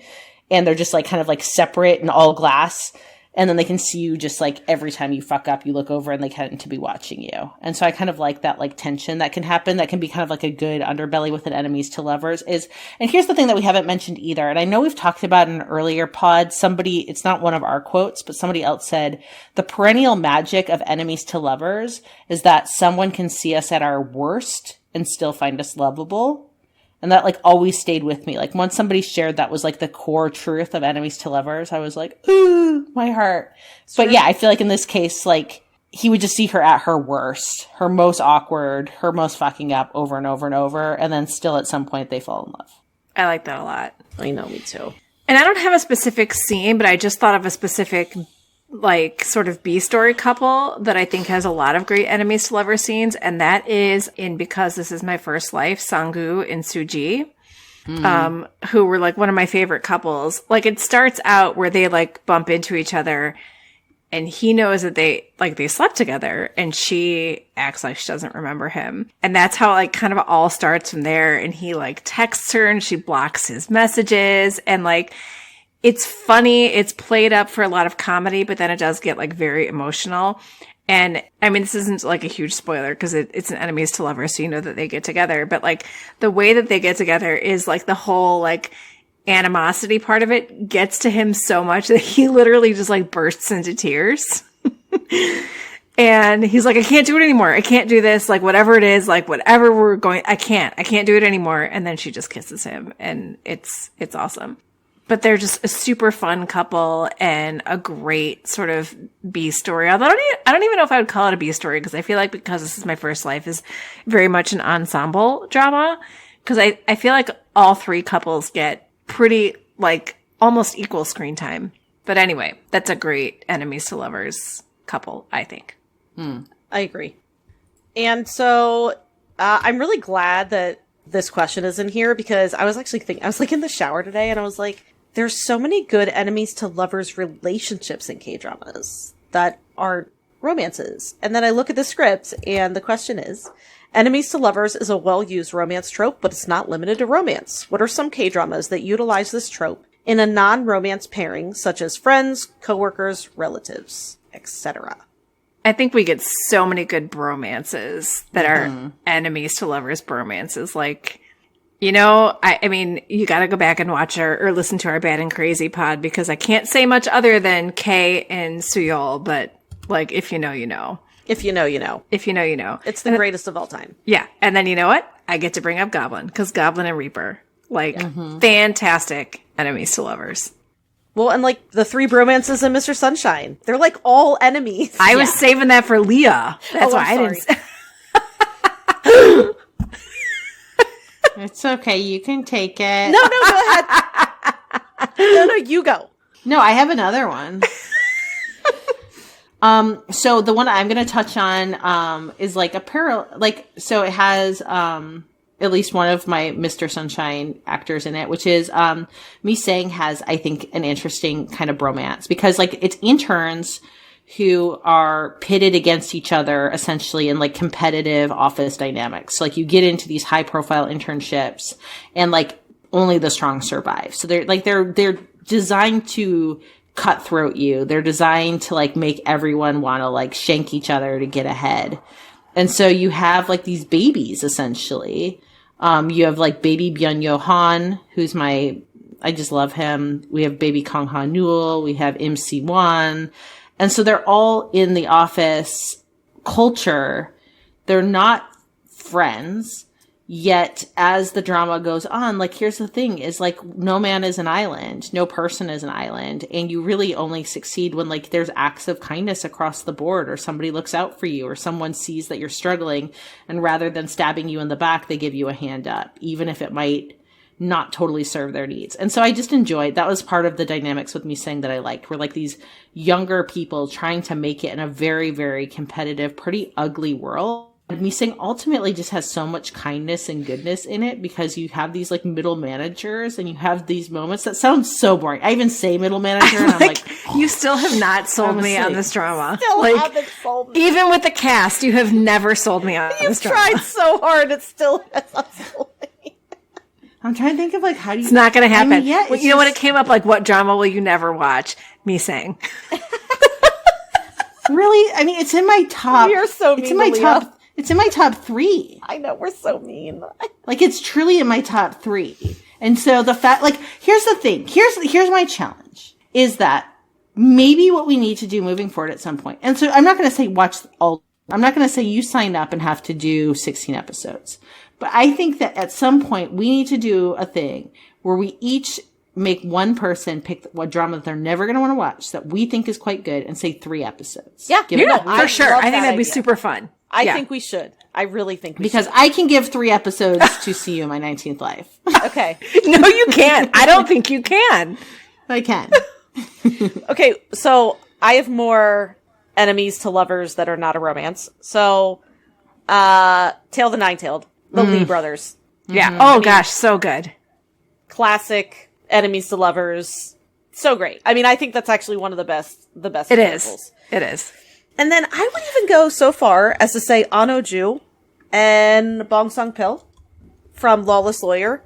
and they're just like kind of like separate and all glass. And then they can see you just like every time you fuck up, you look over and they tend to be watching you. And so I kind of like that like tension that can happen. That can be kind of like a good underbelly with an enemies to lovers is, and here's the thing that we haven't mentioned either. And I know we've talked about in an earlier pod, it's not one of our quotes, but somebody else said the perennial magic of enemies to lovers is that someone can see us at our worst and still find us lovable. And that like always stayed with me. Like once somebody shared that was like the core truth of enemies to lovers, I was like, ooh, my heart. But yeah, I feel like in this case, like he would just see her at her worst, her most awkward, her most fucking up over and over and over. And then still at some point they fall in love. I like that a lot. I know, me too. And I don't have a specific scene, but I just thought of a specific like sort of B-story couple that I think has a lot of great enemies to lovers scenes. And that is in Because This Is My First Life, Sang-gu and Suji, who were like one of my favorite couples. Like it starts out where they like bump into each other and he knows that they slept together and she acts like she doesn't remember him. And that's how like kind of all starts from there. And he like texts her and she blocks his messages and like, it's funny. It's played up for a lot of comedy, but then it does get like very emotional. And I mean, this isn't like a huge spoiler because it's an enemies to lovers. So you know that they get together, but like the way that they get together is like the whole like animosity part of it gets to him so much that he literally just like bursts into tears. And he's like, I can't do it anymore. I can't do this. Like whatever it is, like whatever we're going, I can't do it anymore. And then she just kisses him and it's awesome. But they're just a super fun couple and a great sort of B story. Although I don't even know if I would call it a B story because I feel like Because This Is My First Life is very much an ensemble drama. Because I feel like all three couples get pretty like almost equal screen time. But anyway, that's a great enemies to lovers couple, I think. I agree. And so I'm really glad that this question is in here because I was actually thinking, I was like in the shower today and I was like, there's so many good enemies to lovers relationships in K-dramas that aren't romances. And then I look at the script and the question is, enemies to lovers is a well-used romance trope, but it's not limited to romance. What are some K-dramas that utilize this trope in a non-romance pairing, such as friends, coworkers, relatives, etc.? I think we get so many good bromances that are enemies to lovers bromances. Like, you know, I mean, you got to go back and watch or listen to our Bad and Crazy pod because I can't say much other than Kay and Suyol, but like, if you know, you know. If you know, you know. If you know, you know. It's the greatest of all time. Yeah. And then you know what? I get to bring up Goblin because Goblin and Reaper, like fantastic enemies to lovers. Well, and like the three bromances in Mr. Sunshine, they're like all enemies. I was saving that for Leah. That's why I didn't. It's okay. You can take it. No, go ahead. No, you go. No, I have another one. So the one I'm going to touch on, is like a so it has, at least one of my Mr. Sunshine actors in it, which is Misaeng has, I think, an interesting kind of bromance because like it's interns who are pitted against each other essentially in like competitive office dynamics. So, like you get into these high profile internships and like only the strong survive. So they're designed to cutthroat you. They're designed to like make everyone want to like shank each other to get ahead. And so you have like these babies essentially. You have like baby Byung-Yo Han, who's I just love him. We have baby Kang Ha Newell. We have Im Si-won. And so they're all in the office culture. They're not friends. Yet as the drama goes on, like here's the thing is like no man is an island. No person is an island. And you really only succeed when like there's acts of kindness across the board or somebody looks out for you or someone sees that you're struggling. And rather than stabbing you in the back, they give you a hand up, even if it might not totally serve their needs. And so I just enjoyed, that was part of the dynamics with Misaeng that I liked, were like these younger people trying to make it in a very, very competitive, pretty ugly world. Misaeng ultimately just has so much kindness and goodness in it because you have these like middle managers and you have these moments that sound so boring. I even say middle manager and I'm like, oh, you still have not sold me on this drama. Still like, haven't sold me. Even with the cast, you have never sold me on this drama. You've tried so hard, it still has not sold me. I'm trying to think of like, how do you... It's not going to happen. I mean, yeah, well, you know what? It came up like, what drama will you never watch? Misaeng. Really? I mean, it's in my top... You're so mean, it's in my Leah. top... It's in my top 3. I know, we're so mean. Like, it's truly in my top 3. And so the fact, like, here's the thing. Here's my challenge. Is that maybe what we need to do moving forward at some point. And so I'm not going to say I'm not going to say you sign up and have to do 16 episodes. But I think that at some point we need to do a thing where we each make one person pick what drama that they're never going to want to watch that we think is quite good and say 3 episodes. Yeah, Give it yeah, a for sure. I think that'd be idea. super fun. I think we should. I really think we because should. I can give 3 episodes to see you in my 19th life. Okay. No, you can't. I don't think you can. I can. Okay, so I have more enemies to lovers that are not a romance. So, Tail the Nine-Tailed, the Lee brothers. Yeah. Oh gosh, so good. Classic enemies to lovers. So great. I mean, I think that's actually one of the best It examples. is. It is. And then I would even go so far as to say Ano Ju and Bong Sung-pil from Lawless Lawyer.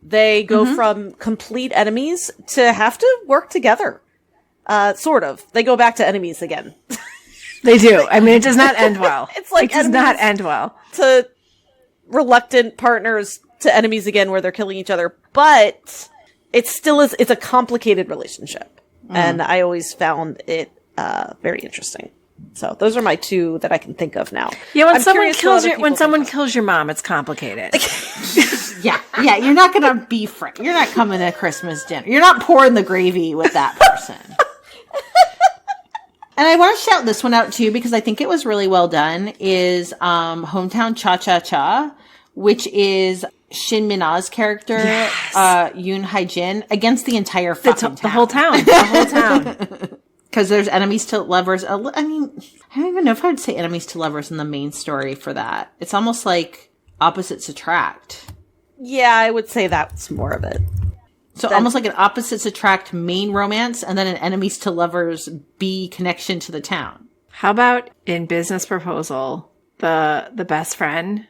They go from complete enemies to have to work together. Sort of. They go back to enemies again. They do. I mean, it does not end well. It's like it does not enemies end well. to reluctant partners to enemies again where they're killing each other. But it still is, it's a complicated relationship. And I always found it very interesting. So those are my 2 that I can think of now. Yeah, when I'm someone curious what kills other your when people someone think of. kills your mom, it's complicated. Yeah, you're not gonna be friends. You're not coming to Christmas dinner. You're not pouring the gravy with that person. And I want to shout this one out too because I think it was really well done. Is Hometown Cha Cha Cha, which is Shin Minah's character, Yoon Hae-jin, against the entire fucking town. The whole town. The whole town. Because there's enemies to lovers. I mean, I don't even know if I would say enemies to lovers in the main story for that. It's almost like opposites attract. Yeah, I would say that's more of it. So almost like an opposites attract main romance and then an enemies to lovers B connection to the town. How about in Business Proposal, the best friend,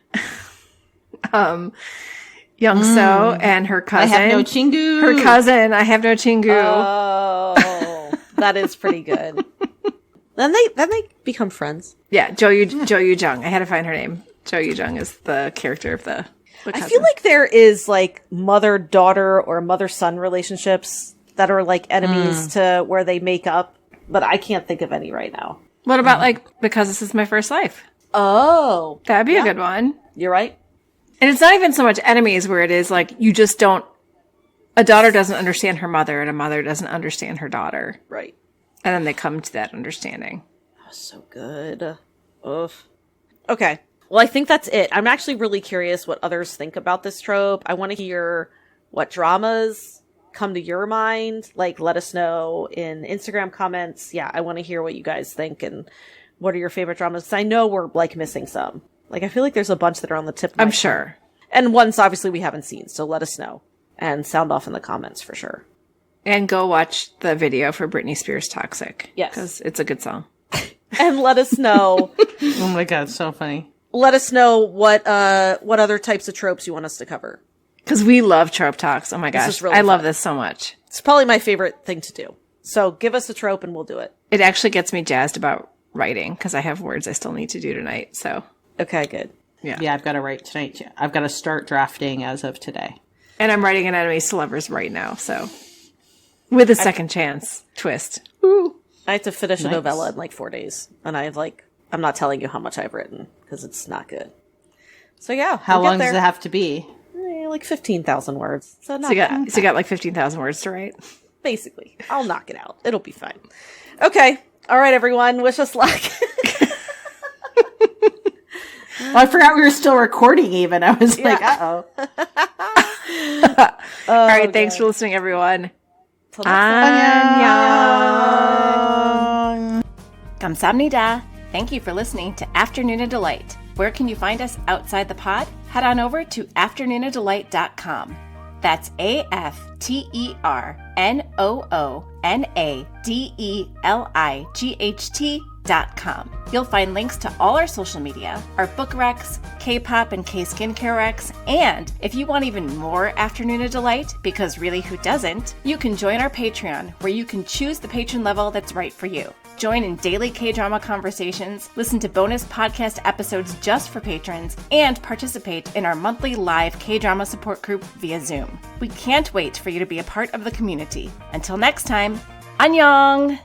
Young So and her cousin. I have no Chingu. Her cousin, I have no Chingu. Oh, that is pretty good. Then they become friends. Yeah, Jo Yu Jung. I had to find her name. Jo Yu Jung is the character of the cousin. I feel like there is like mother-daughter or mother-son relationships that are like enemies to where they make up, but I can't think of any right now. What about like Because This Is My First Life? Oh, That'd be a good one. you're right. And it's not even so much enemies where it is like you just don't. A daughter doesn't understand her mother, and a mother doesn't understand her daughter, Right. and then they come to that understanding. So good. Ugh. Okay. Well, I think that's it. I'm actually really curious what others think about this trope. I want to hear what dramas come to your mind. Like, let us know in Instagram comments. Yeah, I want to hear what you guys think and what are your favorite dramas. 'Cause I know we're like missing some. Like, I feel like there's a bunch that are on the tip of my I'm tongue. sure. And ones obviously we haven't seen, so let us know. And sound off in the comments for sure. And go watch the video for Britney Spears Toxic. Yes. Because it's a good song. And let us know. Oh my god, so funny. Let us know what other types of tropes you want us to cover. Because we love trope talks. Oh my gosh. is really I love fun. this so much. It's probably my favorite thing to do. So give us a trope and we'll do it. It actually gets me jazzed about writing because I have words I still need to do tonight. So, Okay, good. Yeah, I've got to write tonight. I've got to start drafting as of today. and I'm writing an enemies to lovers right now. So, with a second chance twist. Woo. I have to finish a Nice. novella in like 4 days. And I'm not telling you how much I've written because it's not good. So yeah. How we'll long get does there. it have to be? Like 15,000 words. So not So you bad. got like 15,000 words to write. Basically. I'll knock it out. It'll be fine. Okay. All right, everyone. Wish us luck. Oh, I forgot we were still recording even. I was like, uh-oh. All right. Thanks for listening, everyone. Till next time. 안녕. 감사합니다. Thank you for listening to Afternoona Delight. Where can you find us outside the pod? Head on over to afternoonadelight.com. That's AFTERNOONADELIGHT.com. You'll find links to all our social media, our book recs, K-pop and K-skincare recs, and if you want even more Afternoona Delight, because really who doesn't, you can join our Patreon, where you can choose the patron level that's right for you. Join in daily K-drama conversations, listen to bonus podcast episodes just for patrons, and participate in our monthly live K-drama support group via Zoom. We can't wait for you to be a part of the community. Until next time, annyeong!